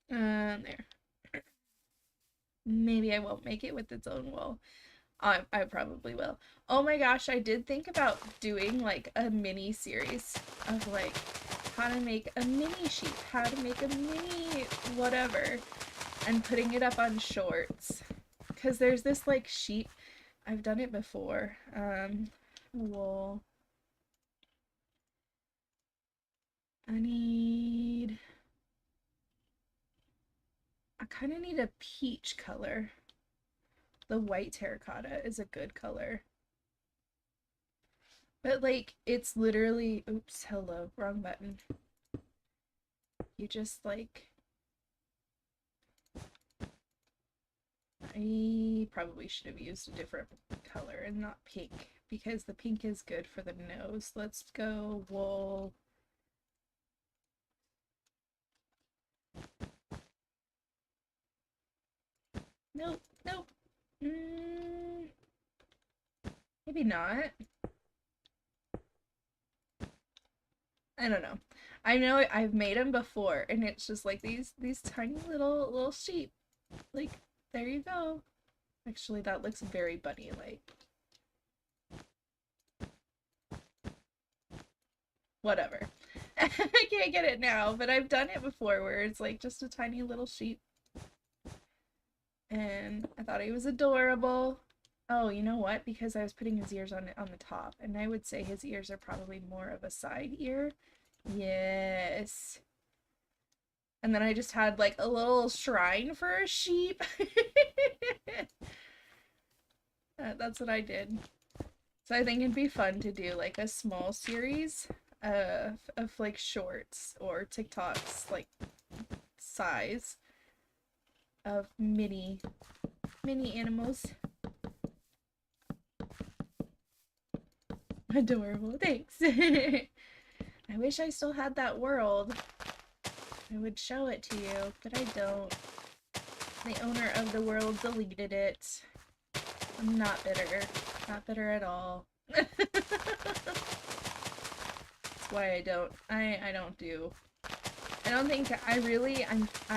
There. Maybe I won't make it with its own wool. I probably will. Oh my gosh, I did think about doing like a mini series of like how to make a mini sheep, how to make a mini whatever, and putting it up on shorts. Because there's this like sheep, I've done it before. Wool. I kind of need a peach color. The white terracotta is a good color. But like, it's literally, oops, hello, wrong button. You just like, I probably should have used a different color and not pink because the pink is good for the nose. Let's go wool. Nope, nope. Maybe not. I don't know. I know I've made them before, and it's just like these tiny little sheep. Like, there you go. Actually, that looks very bunny-like. Whatever. I can't get it now, but I've done it before where it's like just a tiny little sheep. And I thought he was adorable. Oh, you know what? Because I was putting his ears on the top, and I would say his ears are probably more of a side ear. Yes. And then I just had like a little shrine for a sheep. That's what I did. So I think it'd be fun to do like a small series of like shorts or TikToks like size of mini animals. Adorable. Thanks. I wish I still had that world. I would show it to you, but I don't. The owner of the world deleted it. I'm not bitter. Not bitter at all. That's why I don't do. I don't think I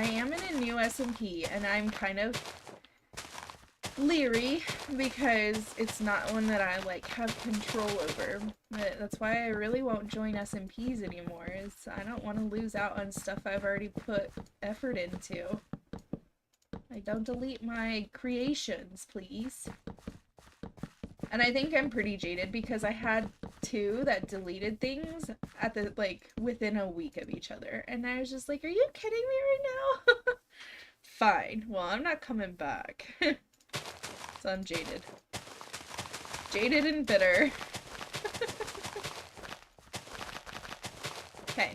am in a new SMP and I'm kind of leery because it's not one that I like have control over. But that's why I really won't join SMPs anymore, is I don't want to lose out on stuff I've already put effort into. Like, don't delete my creations, please. And I think I'm pretty jaded because I had two that deleted things at the, like, within a week of each other. And I was just like, are you kidding me right now? Fine. Well, I'm not coming back. So I'm jaded. Jaded and bitter. Okay.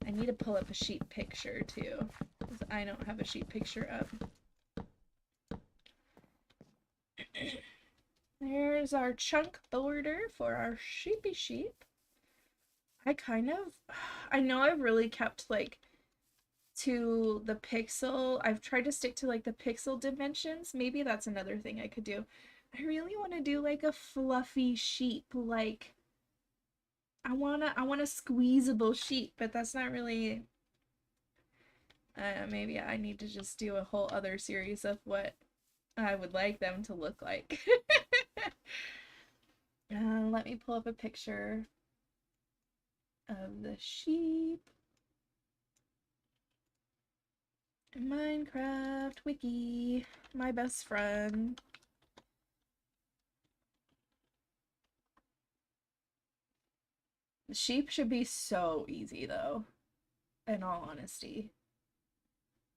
I need to pull up a sheep picture too, because I don't have a sheep picture up. There's our chunk border for our sheepy sheep. I know I've really kept like to the pixel. I've tried to stick to like the pixel dimensions. Maybe that's another thing I could do. I really want to do like a fluffy sheep, like I want a squeezable sheep, but that's not really maybe I need to just do a whole other series of what I would like them to look like. Let me pull up a picture of the sheep. Minecraft wiki, my best friend. The sheep should be so easy though, in all honesty.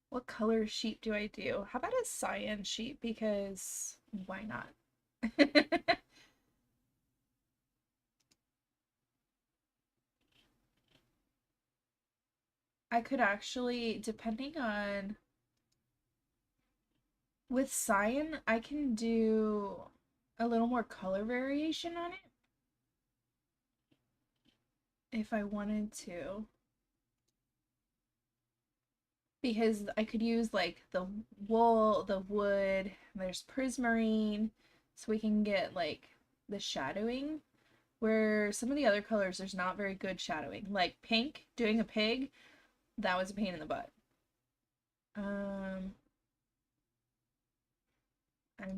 What color sheep do I do? How about a cyan sheep? Because why not? I could actually, depending on, with cyan, I can do a little more color variation on it if I wanted to. Because I could use like the wool, the wood, there's prismarine, so we can get like the shadowing, where some of the other colors there's not very good shadowing. Like pink, doing a pig, that was a pain in the butt. I'm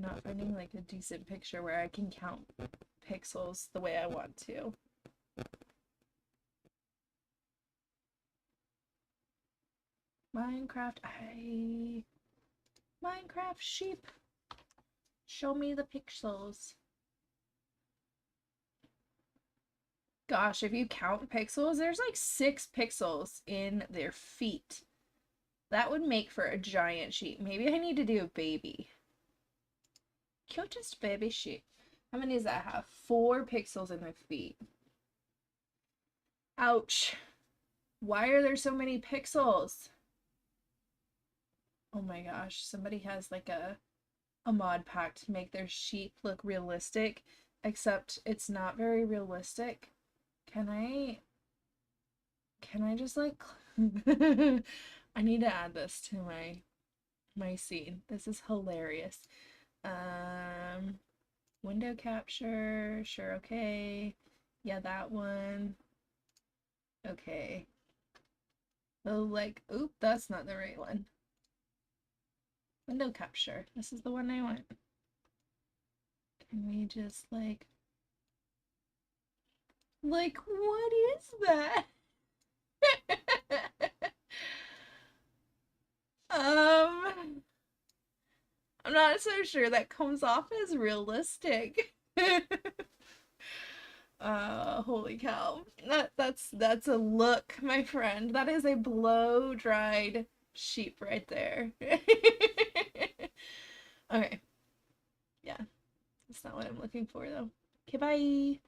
not finding like a decent picture where I can count pixels the way I want to. Minecraft sheep. Show me the pixels. Gosh, if you count pixels, there's like 6 pixels in their feet. That would make for a giant sheep. Maybe I need to do a baby. Cutest baby sheep. How many does that have? 4 pixels in my feet. Ouch. Why are there so many pixels? Oh my gosh, somebody has like a mod pack to make their sheep look realistic, except it's not very realistic. Can I just like I need to add this to my scene. This is hilarious. Window capture, sure, okay. Yeah, that one. Okay. Oh, like, oop, that's not the right one. Window capture. This is the one I want. Can we just like what is that? I'm not so sure that comes off as realistic. Holy cow. That's a look, my friend. That is a blow-dried sheep right there. Okay. Yeah. That's not what I'm looking for though. Okay, bye.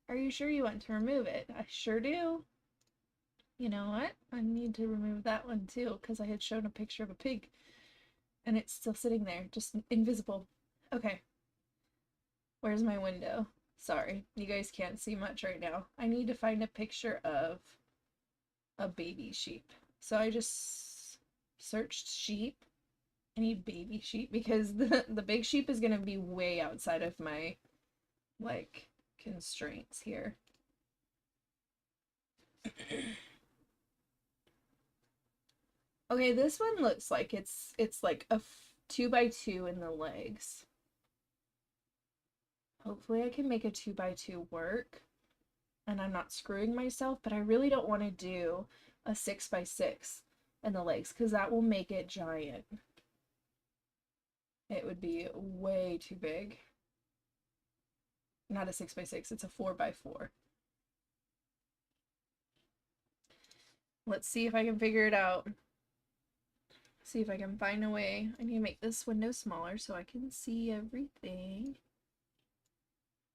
Are you sure you want to remove it? I sure do. You know what? I need to remove that one too, because I had shown a picture of a pig and it's still sitting there, just invisible. Okay. Where's my window? Sorry, you guys can't see much right now. I need to find a picture of a baby sheep. So I just searched sheep. I need baby sheep because the big sheep is gonna be way outside of my like constraints here. Okay, this one looks like it's like a 2x2 in the legs. Hopefully I can make a 2x2 work and I'm not screwing myself, but I really don't want to do a 6x6 in the legs because that will make it giant. It would be way too big. Not a 6x6, it's a 4x4. Let's see if I can figure it out. See if I can find a way. I need to make this window smaller so I can see everything.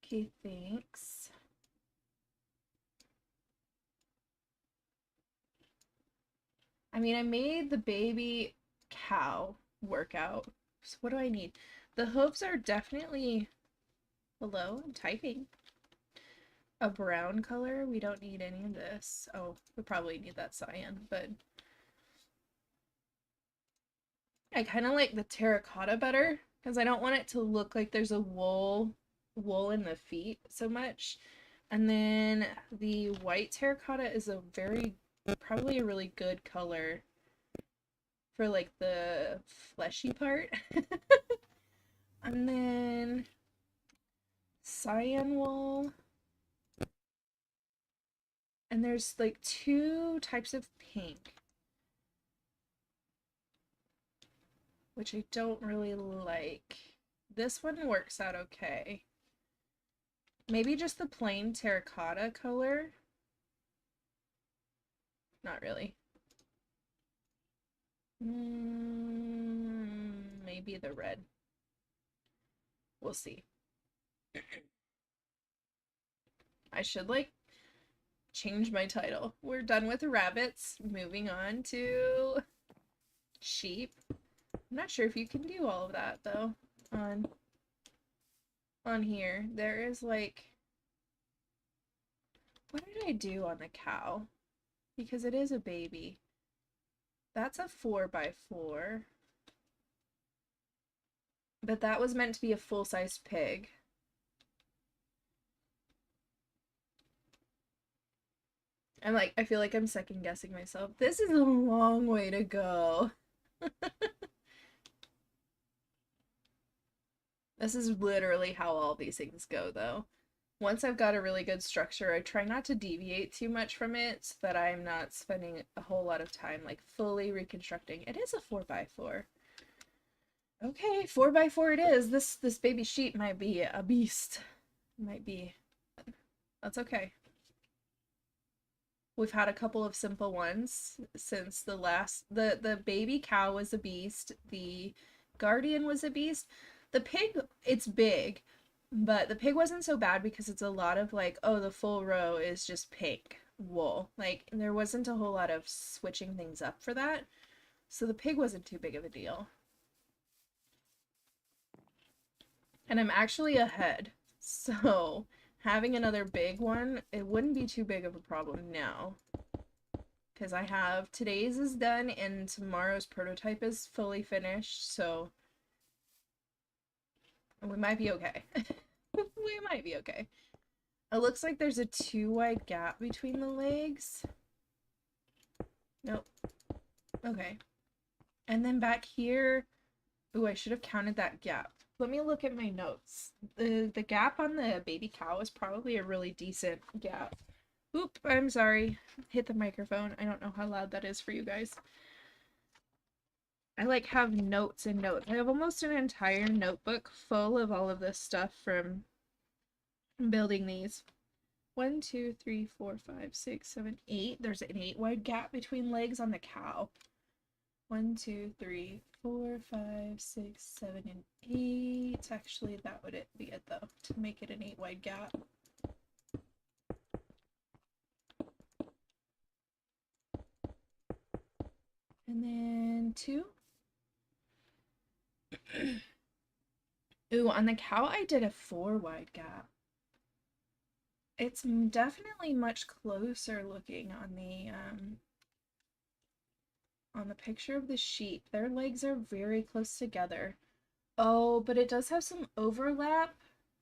Okay, thanks. I mean, I made the baby cow workout. So what do I need? The hooves are definitely... Hello, I'm typing. A brown color. We don't need any of this. Oh, we probably need that cyan, but... I kind of like the terracotta better because I don't want it to look like there's a wool in the feet so much. And then the white terracotta is a probably a really good color for like the fleshy part. And then cyan wool. And there's like 2 types of pink, which I don't really like. This one works out okay. Maybe just the plain terracotta color. Not really. Maybe the red. We'll see. I should like change my title. We're done with rabbits. Moving on to sheep. I'm not sure if you can do all of that though on here. There is like, what did I do on the cow? Because it is a baby. That's a 4x4. But that was meant to be a full-sized pig. I feel like I'm second guessing myself. This is a long way to go. This is literally how all these things go, though. Once I've got a really good structure, I try not to deviate too much from it so that I'm not spending a whole lot of time like fully reconstructing. It is a 4x4. Okay, 4x4 it is. This baby sheep might be a beast. Might be. That's okay. We've had a couple of simple ones since the baby cow was a beast. The guardian was a beast. The pig, it's big, but the pig wasn't so bad because it's a lot of like, oh, the full row is just pink wool. Like, there wasn't a whole lot of switching things up for that. So the pig wasn't too big of a deal. And I'm actually ahead. So having another big one, it wouldn't be too big of a problem now. Because I have today's is done and tomorrow's prototype is fully finished, so we might be okay. We might be okay. It looks like there's a 2 wide gap between the legs. Nope. Okay. And then back here, ooh, I should have counted that gap. Let me look at my notes. The gap on the baby cow is probably a really decent gap. Oop, I'm sorry. Hit the microphone. I don't know how loud that is for you guys. I like have notes and notes. I have almost an entire notebook full of all of this stuff from building these. 1, 2, 3, 4, 5, 6, 7, 8. There's an 8 wide gap between legs on the cow. 1, 2, 3, 4, 5, 6, 7, and 8. Actually, that would be it though, to make it an 8 wide gap. And then 2. Ooh, on the cow I did a 4 wide gap. It's definitely much closer looking on the picture of the sheep. Their legs are very close together. Oh, but it does have some overlap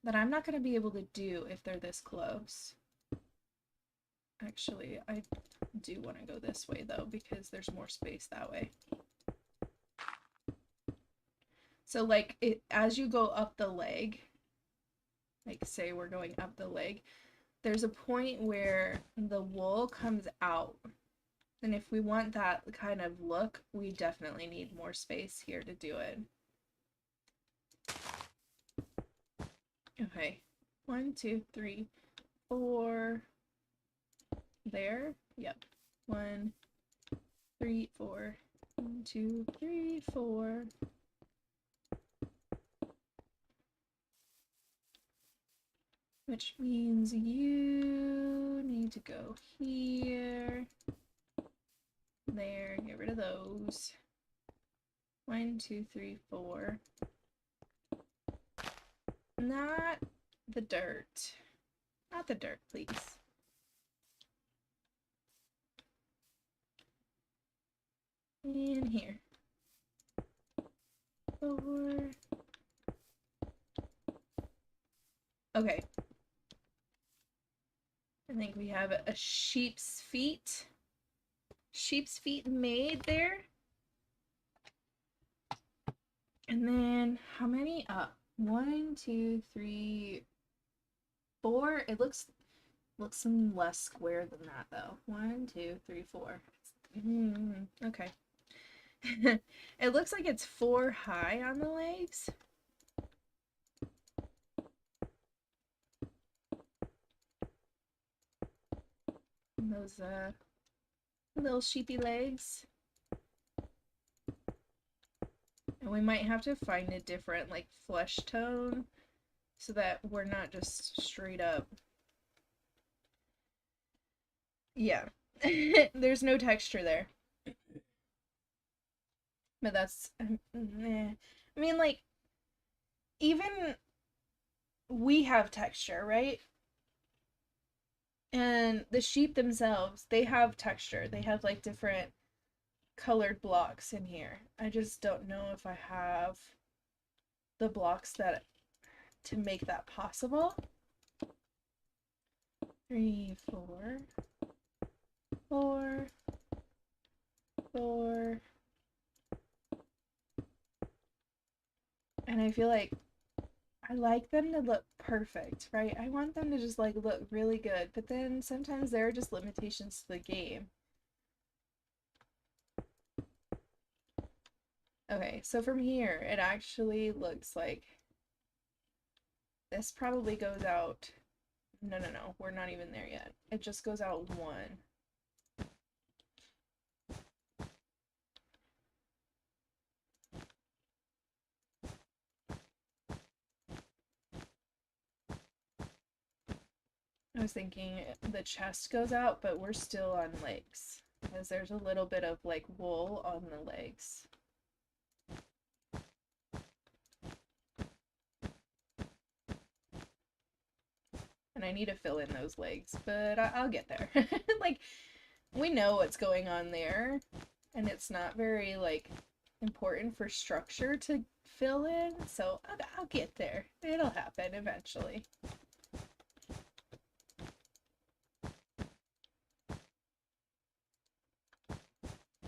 that I'm not going to be able to do if they're this close. Actually, I do want to go this way though because there's more space that way. So like as you go up the leg, like say we're going up the leg, there's a point where the wool comes out. And if we want that kind of look, we definitely need more space here to do it. Okay, 1, 2, 3, 4. There. Yep. 1, 3, 4. 1, 2, 3, 4. Which means you need to go here. There. Get rid of those. 1, 2, 3, 4. Not the dirt. Not the dirt, please. In here. 4. Okay. I think we have a sheep's feet. Sheep's feet made there. And then how many up? 1, 2, 3, 4. It looks less square than that though. 1, 2, 3, 4. Okay. It looks like it's 4 high on the legs. And those little sheepy legs. And we might have to find a different like flesh tone so that we're not just straight up. Yeah. There's no texture there. But that's I mean like even we have texture, right? And the sheep themselves, they have texture. They have like different colored blocks in here. I just don't know if I have the blocks that to make that possible. 3, 4, 4, 4. And I feel like I like them to look perfect, right? I want them to just like look really good, but then sometimes there are just limitations to the game. Okay, so from here, it actually looks like this probably goes out. No, we're not even there yet. It just goes out 1. was thinking the chest goes out, but we're still on legs. Because there's a little bit of like wool on the legs. And I need to fill in those legs, but I'll get there. Like, we know what's going on there, and it's not very, like, important for structure to fill in, so I'll get there. It'll happen eventually.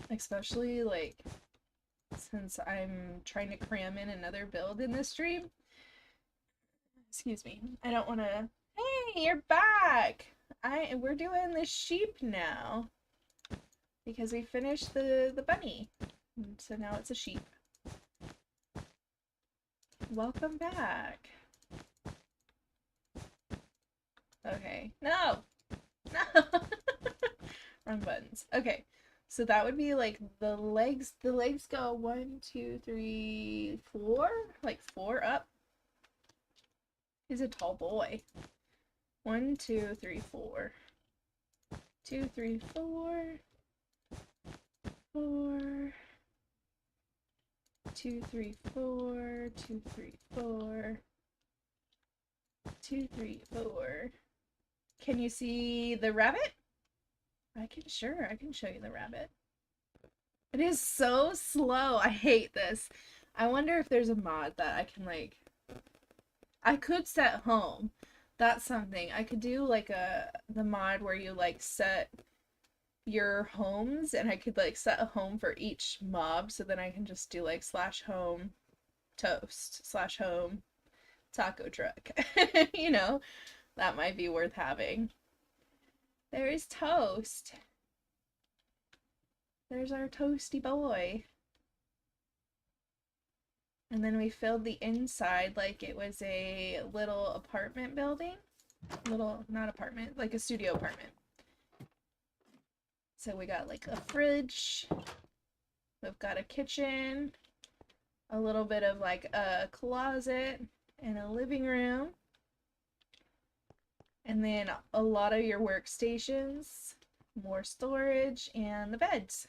Especially, like, since I'm trying to cram in another build in this stream. Excuse me. I don't want to... Hey, you're back! We're doing the sheep now. Because we finished the bunny. So now it's a sheep. Welcome back. Okay. No! No! Wrong buttons. Okay. So that would be like the legs. The legs go 1, 2, 3, 4. Like 4 up. He's a tall boy. 1, 2, 3, 4. 2, 3, 4. 4. 2, 3, 4. 2, 3, 4. 2, 3, 4. Can you see the rabbit? I can show you the rabbit. It is so slow. I hate this. I wonder if there's a mod that I can like... I could set home. That's something. I could do like the mod where you like set your homes, and I could like set a home for each mob, so then I can just do like /home toast /home taco truck. You know, that might be worth having. There is Toast. There's our toasty boy. And then we filled the inside like it was a little apartment building. Not apartment, like a studio apartment. So we got like a fridge. We've got a kitchen. A little bit of like a closet and a living room. And then a lot of your workstations, more storage, and the beds.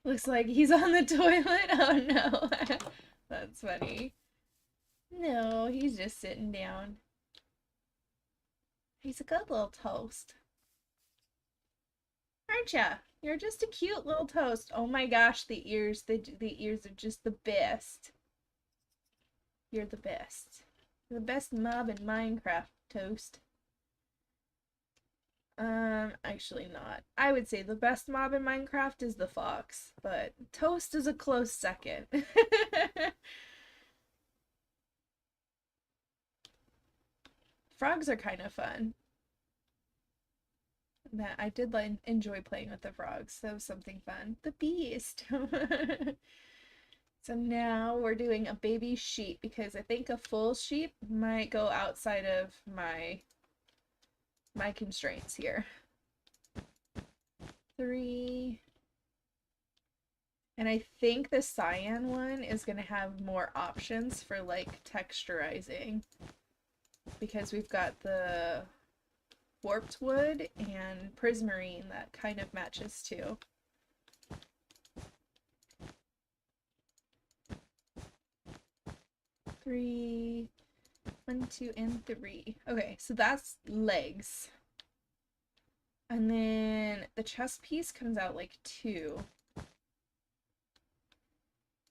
Looks like he's on the toilet. Oh no. That's funny. No, he's just sitting down. He's a good little toast. Aren't ya? You're just a cute little toast. Oh my gosh, the ears are just the best. You're the best. You're the best mob in Minecraft, Toast. Actually not. I would say the best mob in Minecraft is the fox, but Toast is a close second. Frogs are kind of fun. That I did like enjoy playing with the frogs. That was something fun. The beast. So now we're doing a baby sheep because I think a full sheep might go outside of my constraints here. 3. And I think the cyan one is going to have more options for like texturizing because we've got the warped wood and prismarine that kind of matches too. 3. 1, 2, and 3. Okay, so that's legs. And then the chest piece comes out like 2.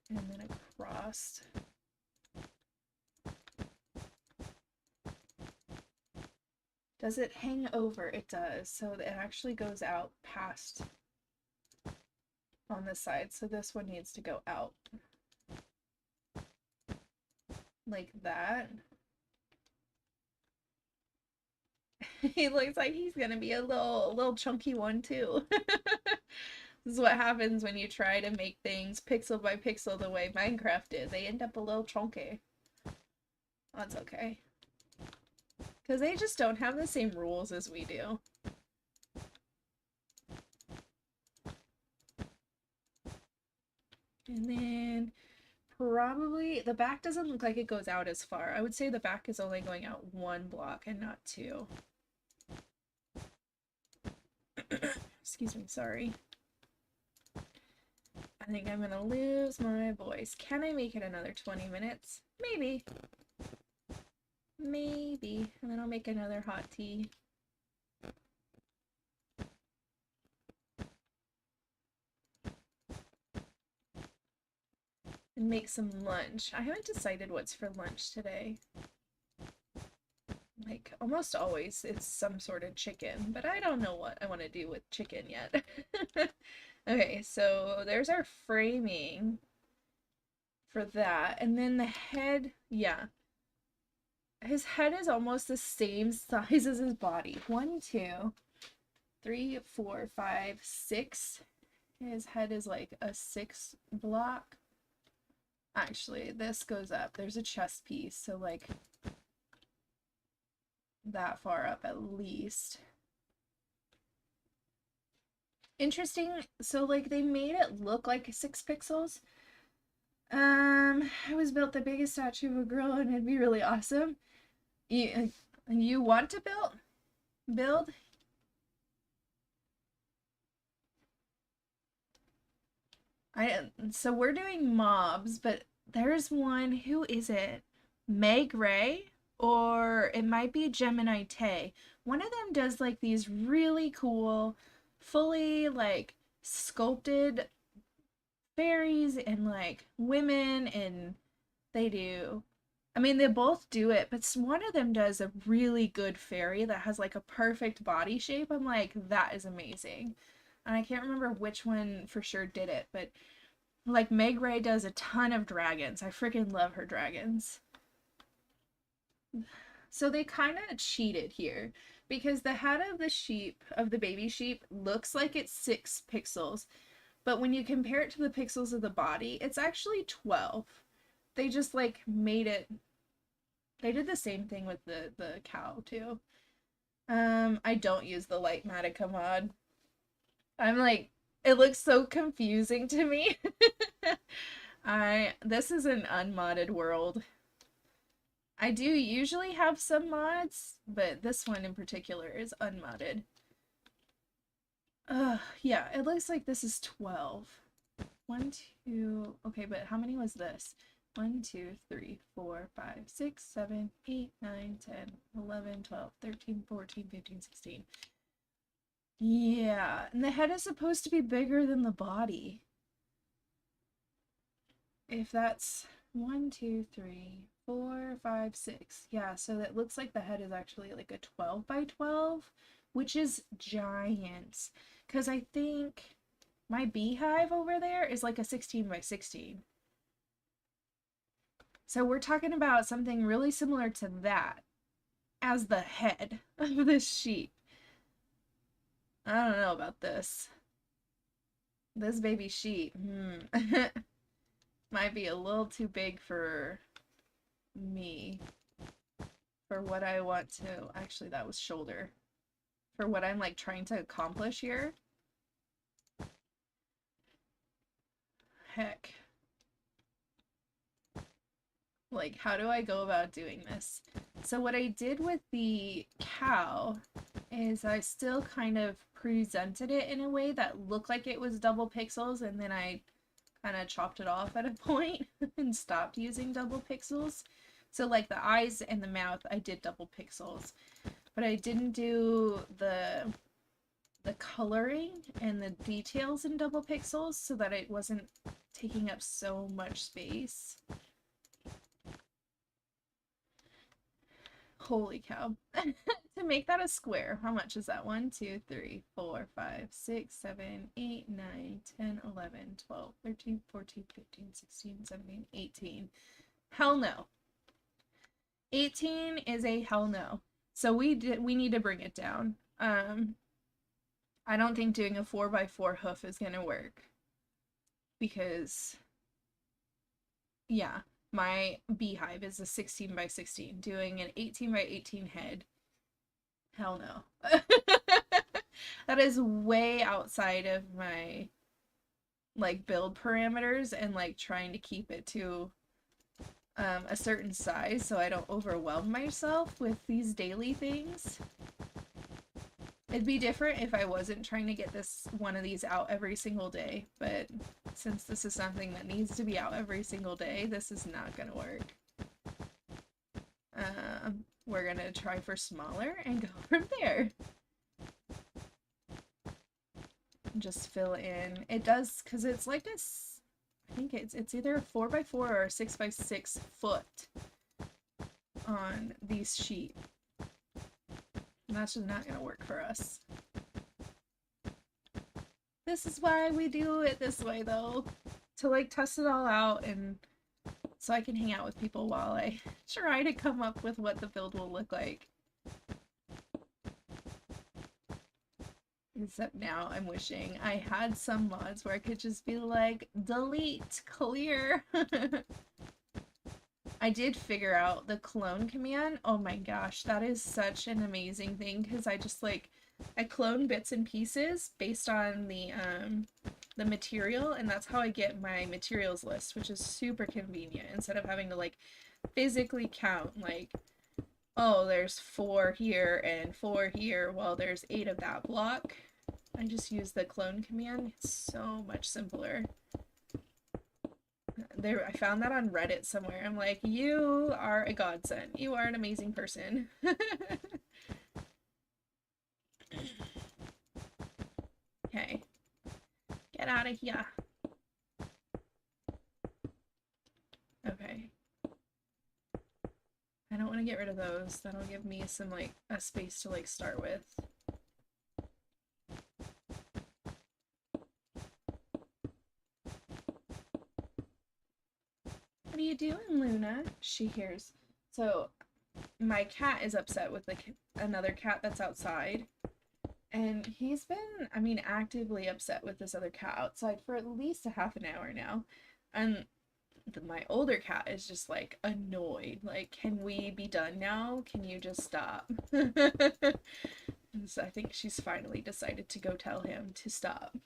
And then across. Does it hang over? It does. So it actually goes out past on this side. So this one needs to go out. Like that. He looks like he's gonna be a little chunky one too. This is what happens when you try to make things pixel by pixel the way Minecraft did. They end up a little chunky. That's okay. Because they just don't have the same rules as we do. And then probably, the back doesn't look like it goes out as far. I would say the back is only going out 1 block and not 2. Excuse me, sorry. I think I'm gonna lose my voice. Can I make it another 20 minutes? Maybe. Maybe. And then I'll make another hot tea. And make some lunch. I haven't decided what's for lunch today. Like, almost always it's some sort of chicken, but I don't know what I want to do with chicken yet. Okay, so there's our framing for that. And then the head, yeah. His head is almost the same size as his body. 1, 2, 3, 4, 5, 6. His head is like a 6 block. Actually, this goes up. There's a chest piece, so like that far up at least. Interesting. So like they made it look like 6 pixels. I was built the biggest statue of a girl and it'd be really awesome. You want to build? So we're doing mobs, but there's one, who is it? Meg Ray? Or it might be Gemini Tay. One of them does like these really cool, fully like sculpted fairies and like women, and I mean, they both do it, but one of them does a really good fairy that has like a perfect body shape. I'm like, that is amazing. And I can't remember which one for sure did it, but like Meg Ray does a ton of dragons. I freaking love her dragons. So they kind of cheated here because the head of the baby sheep, looks like it's 6 pixels. But when you compare it to the pixels of the body, it's actually 12. They just like made it. They did the same thing with the cow too. I don't use the Lightmatica mod. I'm like, it looks so confusing to me. This is an unmodded world. I do usually have some mods, but this one in particular is unmodded. Yeah, it looks like this is 12. 1, 2, okay, but how many was this? 1, 2, 3, 4, 5, 6, 7, 8, 9, 10, 11, 12, 13, 14, 15, 16. Yeah, and the head is supposed to be bigger than the body. If that's 1, 2, 3, 4, 5, 6. Yeah, so that looks like the head is actually like a 12 by 12, which is giant. Because I think my beehive over there is like a 16 by 16. So we're talking about something really similar to that as the head of this sheep. I don't know about this. This baby sheep, might be a little too big for me. For what I want to, actually that was shoulder. For what I'm like trying to accomplish here. Heck. Like, how do I go about doing this? So what I did with the cow is I still kind of presented it in a way that looked like it was double pixels, and then I kind of chopped it off at a point and stopped using double pixels. So like the eyes and the mouth, I did double pixels, but I didn't do the coloring and the details in double pixels so that it wasn't taking up so much space. Holy cow. To make that a square, how much is that? 1, 2, 3, 4, 5, 6, 7, 8, 9, 10, 11, 12, 13, 14, 15, 16, 17, 18. Hell no. 18 is a hell no. So we need to bring it down. I don't think doing a 4x4 hoof is gonna work. Because, yeah, my beehive is a 16 by 16. Doing an 18 by 18 head, hell no. That is way outside of my like build parameters and like trying to keep it to a certain size so I don't overwhelm myself with these daily things. It'd be different if I wasn't trying to get this one of these out every single day, but since this is something that needs to be out every single day, this is not gonna work. We're gonna try for smaller and go from there. Just fill in. It does, because it's like this, I think it's either a 4x4 or a 6x6 foot on these sheep. And that's just not gonna work for us. This is why we do it this way though. To like test it all out and so I can hang out with people while I try to come up with what the build will look like. Except now I'm wishing I had some mods where I could just be like, delete, clear. I did figure out the clone command. Oh my gosh, that is such an amazing thing because I just like, I clone bits and pieces based on the material, and that's how I get my materials list, which is super convenient instead of having to like physically count like, oh, there's 4 here and 4 here, well, there's 8 of that block. I just use the clone command. It's so much simpler. There, I found that on Reddit somewhere. I'm like, you are a godsend. You are an amazing person. Okay. Get out of here. Okay. I don't want to get rid of those. That'll give me some, like, a space to, like, start with. What are you doing, Luna? She hears. So, my cat is upset with another cat that's outside. And he's been, I mean, actively upset with this other cat outside for at least a half an hour now. And my older cat is just like annoyed. Like, can we be done now? Can you just stop? And so I think she's finally decided to go tell him to stop.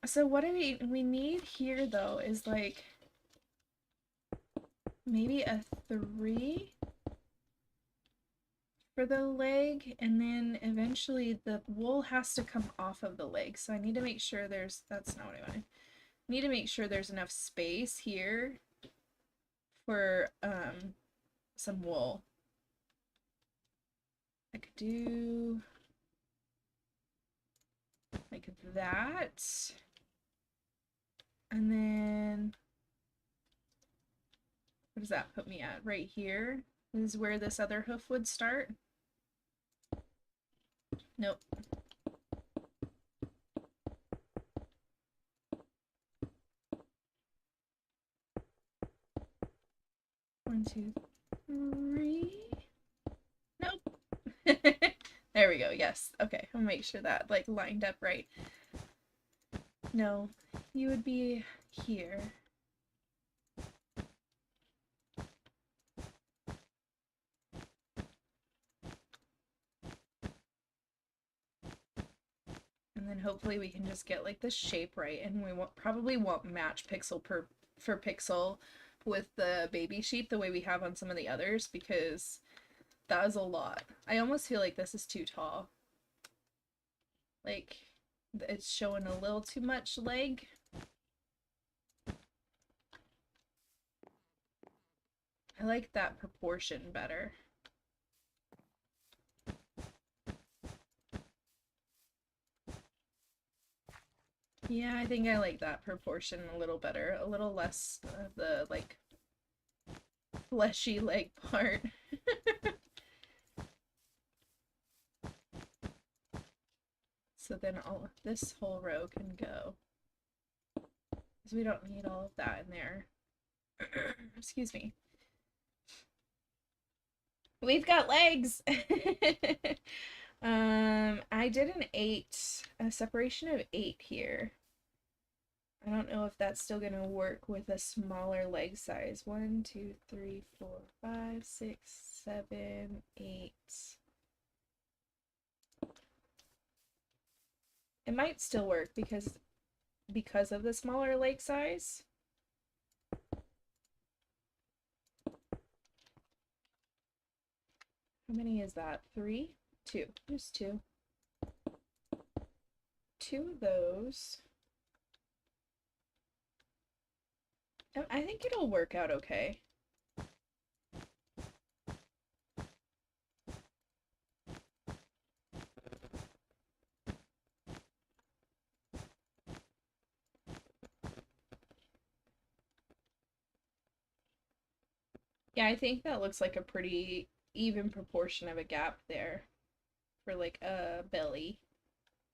So what do we need here though is like maybe a 3 for the leg, and then eventually the wool has to come off of the leg. So I need to make sure that's not what I wanted. I need to make sure there's enough space here for some wool. I could do like that. And then what does that put me at? Right here is where this other hoof would start. Nope. One, 2, 3. Nope. There we go. Yes. Okay. I'll make sure that like lined up right. No, you would be here. And then hopefully we can just get like the shape right, and we probably won't match pixel for pixel with the baby sheep the way we have on some of the others, because that is a lot. I almost feel like this is too tall. Like, it's showing a little too much leg. I like that proportion better. Yeah, I think I like that proportion a little better. A little less of the, like, fleshy leg part. So then all this whole row can go. Because we don't need all of that in there. Excuse me. We've got legs! I did an 8, a separation of 8 here. I don't know if that's still gonna work with a smaller leg size. 1, 2, 3, 4, 5, 6, 7, 8. It might still work because of the smaller lake size. How many is that? 3? 2. Just 2. 2 of those. I think it'll work out okay. Yeah, I think that looks like a pretty even proportion of a gap there for like a belly.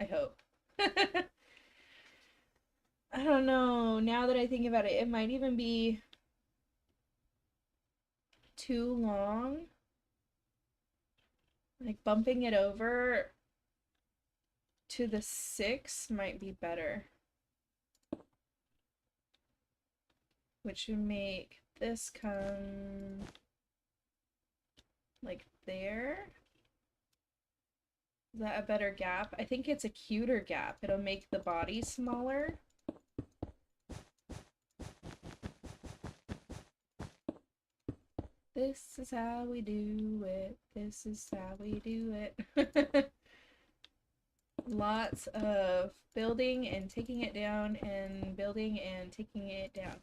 I hope. I don't know. Now that I think about it, it might even be too long. Like bumping it over to the 6 might be better. Which would make this come like there. Is that a better gap? I think it's a cuter gap. It'll make the body smaller. This is how we do it. This is how we do it. Lots of building and taking it down and building and taking it down.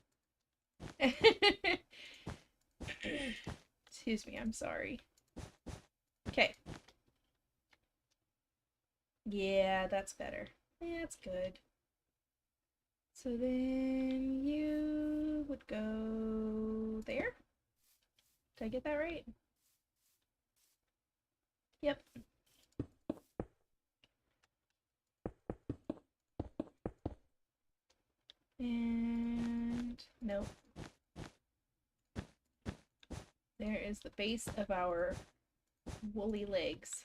Excuse me, I'm sorry. Okay. Yeah, that's better. Yeah, that's good. So then you would go there? Did I get that right? Yep. And nope. There is the base of our woolly legs.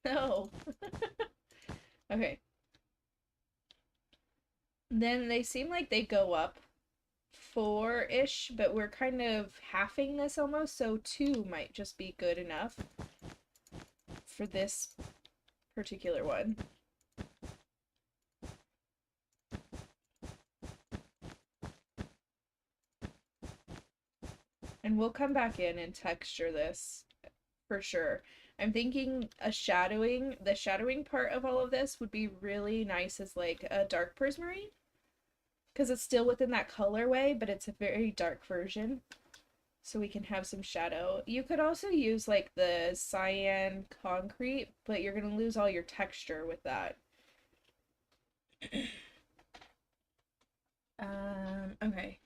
No. Okay. Then they seem like they go up 4-ish, but we're kind of halving this almost, so 2 might just be good enough for this particular one. And we'll come back in and texture this for sure. I'm thinking the shadowing part of all of this would be really nice as like a dark prismarine. Because it's still within that colorway, but it's a very dark version. So we can have some shadow. You could also use like the cyan concrete, but you're going to lose all your texture with that. Okay.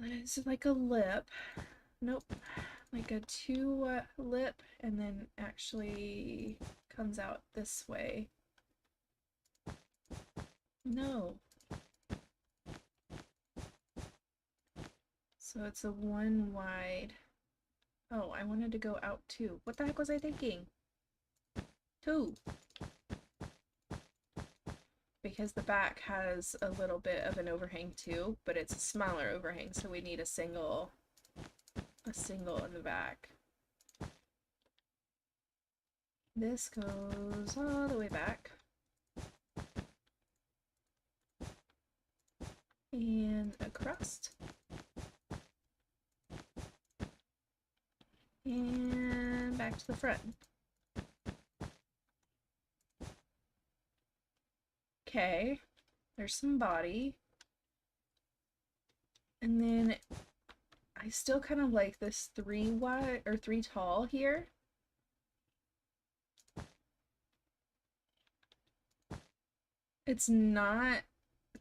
It's like a lip. Nope. Like a 2 lip, and then actually comes out this way. No. So it's a 1 wide. Oh, I wanted to go out 2. What the heck was I thinking? 2. Because the back has a little bit of an overhang too, but it's a smaller overhang, so we need a single in the back. This goes all the way back. And across. And back to the front. Okay, there's some body. And then I still kind of like this 3 wide or 3 tall here. It's not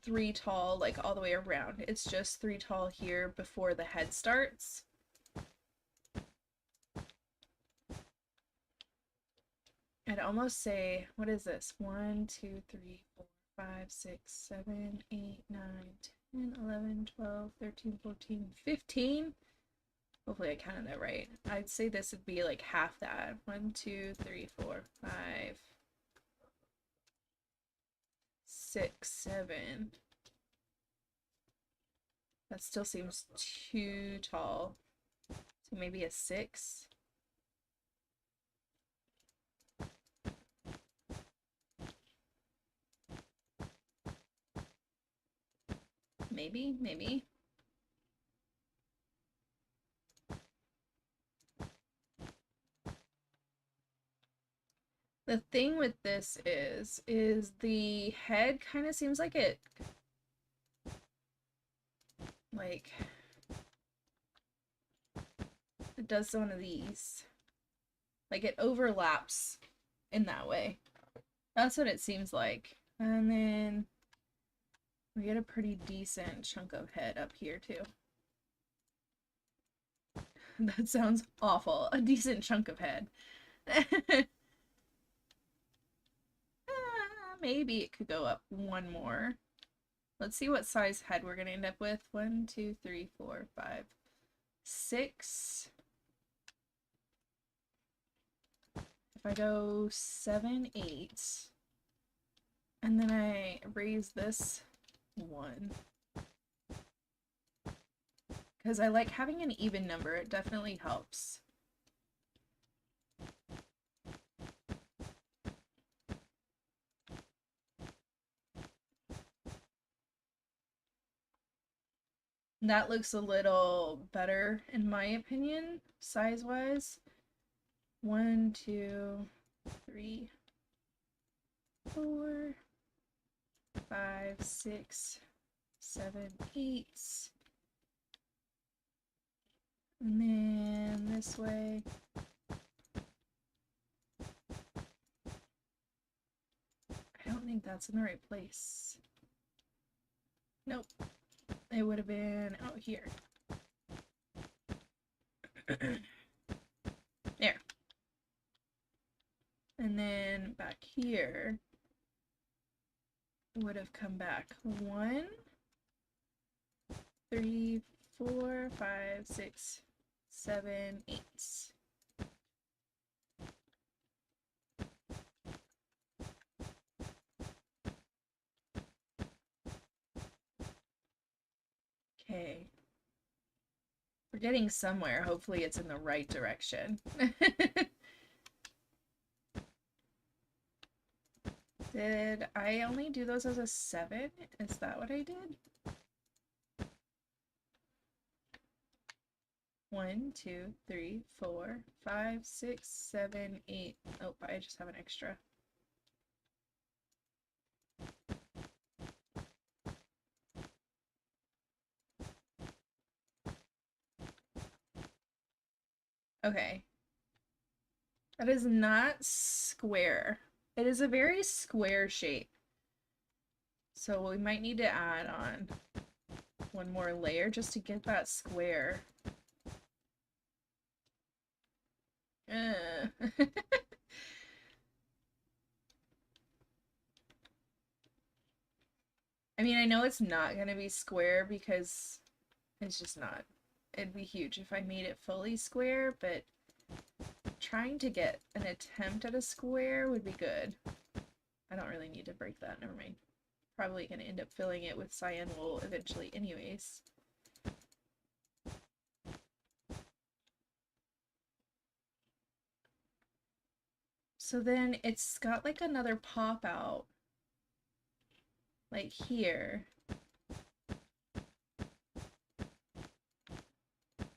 3 tall like all the way around. It's just 3 tall here before the head starts. I'd almost say, what is this? 1, 2, 3, 4, 5, 6, 7, 8, 9, 10, 11, 12, 13, 14, 15. Hopefully I counted that right. I'd say this would be like half that. 1, 2, 3, 4, 5, 6, 7. That still seems too tall. So maybe a 6. Maybe, maybe. The thing with this is the head kind of seems like it, like, it does one of these. Like, it overlaps in that way. That's what it seems like. And then we get a pretty decent chunk of head up here, too. That sounds awful. A decent chunk of head. Maybe it could go up one more. Let's see what size head we're gonna end up with. 1, 2, 3, 4, 5, 6. If I go 7, 8, and then I raise this 1. Because I like having an even number. It definitely helps. That looks a little better, in my opinion, size-wise. 1, 2, 3, 4, 5, 6, 7, 8. And then this way. I don't think that's in the right place. Nope. It would have been out here. There. And then back here would have come back 1, 3, 4, 5, 6, 7, 8. Okay. We're getting somewhere. Hopefully it's in the right direction. Did I only do those as a 7? Is that what I did? 1, 2, 3, 4, 5, 6, 7, 8. Oh, I just have an extra. Okay. That is not square. It is a very square shape. So we might need to add on one more layer just to get that square. I mean, I know it's not gonna be square because it's just not. It'd be huge if I made it fully square, but trying to get an attempt at a square would be good. I don't really need to break that, never mind. Probably gonna end up filling it with cyan wool eventually anyways. So then it's got like another pop out, like here.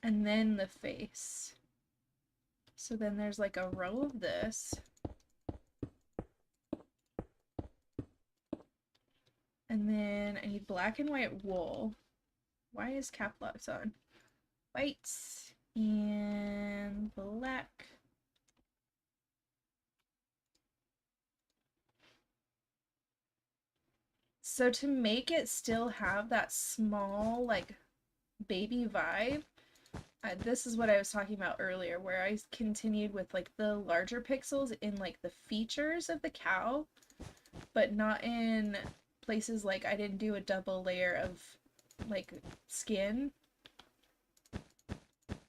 And then the face. So then there's like a row of this. And then I need black and white wool. Why is cap locks on? White and black. So to make it still have that small, like, baby vibe, this is what I was talking about earlier, where I continued with, like, the larger pixels in, like, the features of the cow, but not in places like I didn't do a double layer of, like, skin.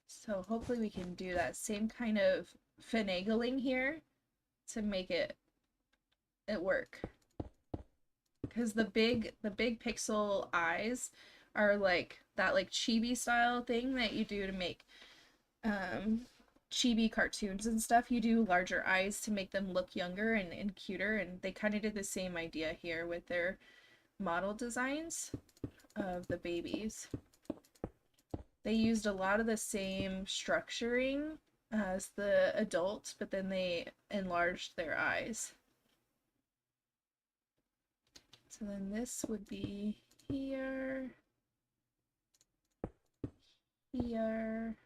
So hopefully we can do that same kind of finagling here to make it work. Because the big pixel eyes are like that, like chibi style thing that you do to make chibi cartoons and stuff. You do larger eyes to make them look younger and cuter, and they kind of did the same idea here with their model designs. of the babies. They used a lot of the same structuring as the adults, but then they enlarged their eyes. So then this would be here, here,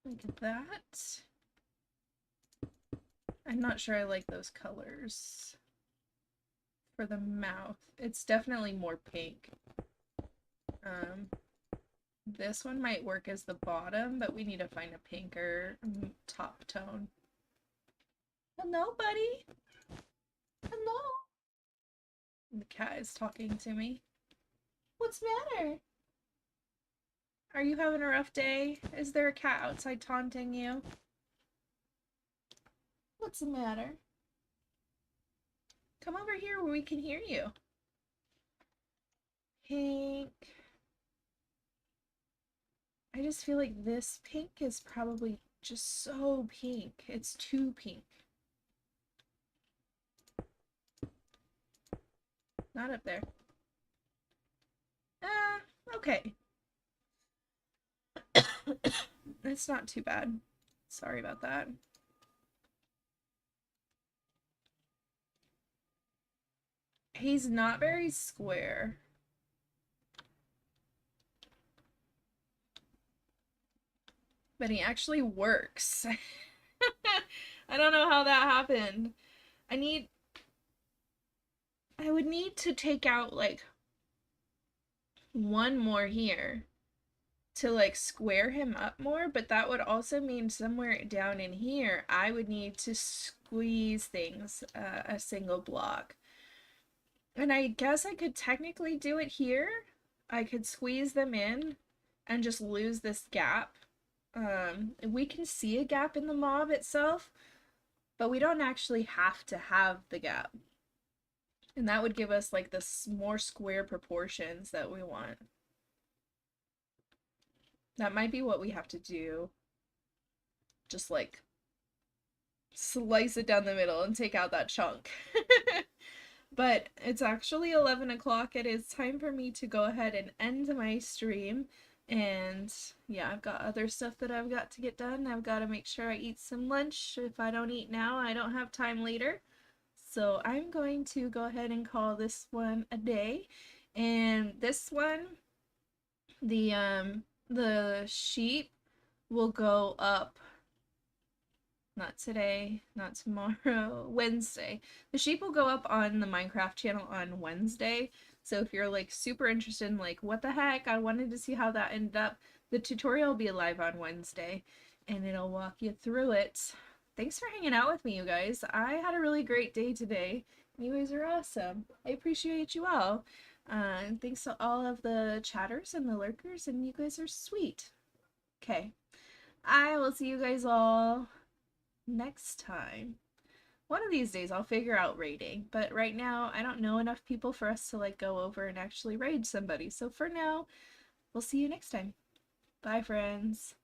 like that. I'm not sure I like those colors for the mouth. It's definitely more pink. This one might work as the bottom, but we need to find a pinker top tone. Hello, buddy. Hello. The cat is talking to me. What's the matter? Are you having a rough day? Is there a cat outside taunting you? What's the matter? Come over here where we can hear you. Pink. I just feel like this pink is probably just so pink. It's too pink. Not up there. Okay. It's not too bad. Sorry about that. He's not very square. But he actually works. I don't know how that happened. I would need to take out like one more here to like square him up more, but that would also mean somewhere down in here I would need to squeeze things a single block. And I guess I could technically do it here. I could squeeze them in and just lose this gap. We can see a gap in the mob itself, but we don't actually have to have the gap. And that would give us like the more square proportions that we want. That might be what we have to do. Just like slice it down the middle and take out that chunk. But it's actually 11 o'clock. It is time for me to go ahead and end my stream. And yeah, I've got other stuff that I've got to get done. I've got to make sure I eat some lunch. If I don't eat now, I don't have time later. So I'm going to go ahead and call this one a day. And this one, the sheep will go up, not today, not tomorrow, Wednesday. The sheep will go up on the Minecraft channel on Wednesday. So if you're like super interested in like, what the heck, I wanted to see how that ended up, the tutorial will be live on Wednesday and it'll walk you through it. Thanks for hanging out with me, you guys. I had a really great day today. You guys are awesome. I appreciate you all. And thanks to all of the chatters and the lurkers, and you guys are sweet. Okay. I will see you guys all next time. One of these days I'll figure out raiding, but right now I don't know enough people for us to like go over and actually raid somebody. So for now, we'll see you next time. Bye, friends.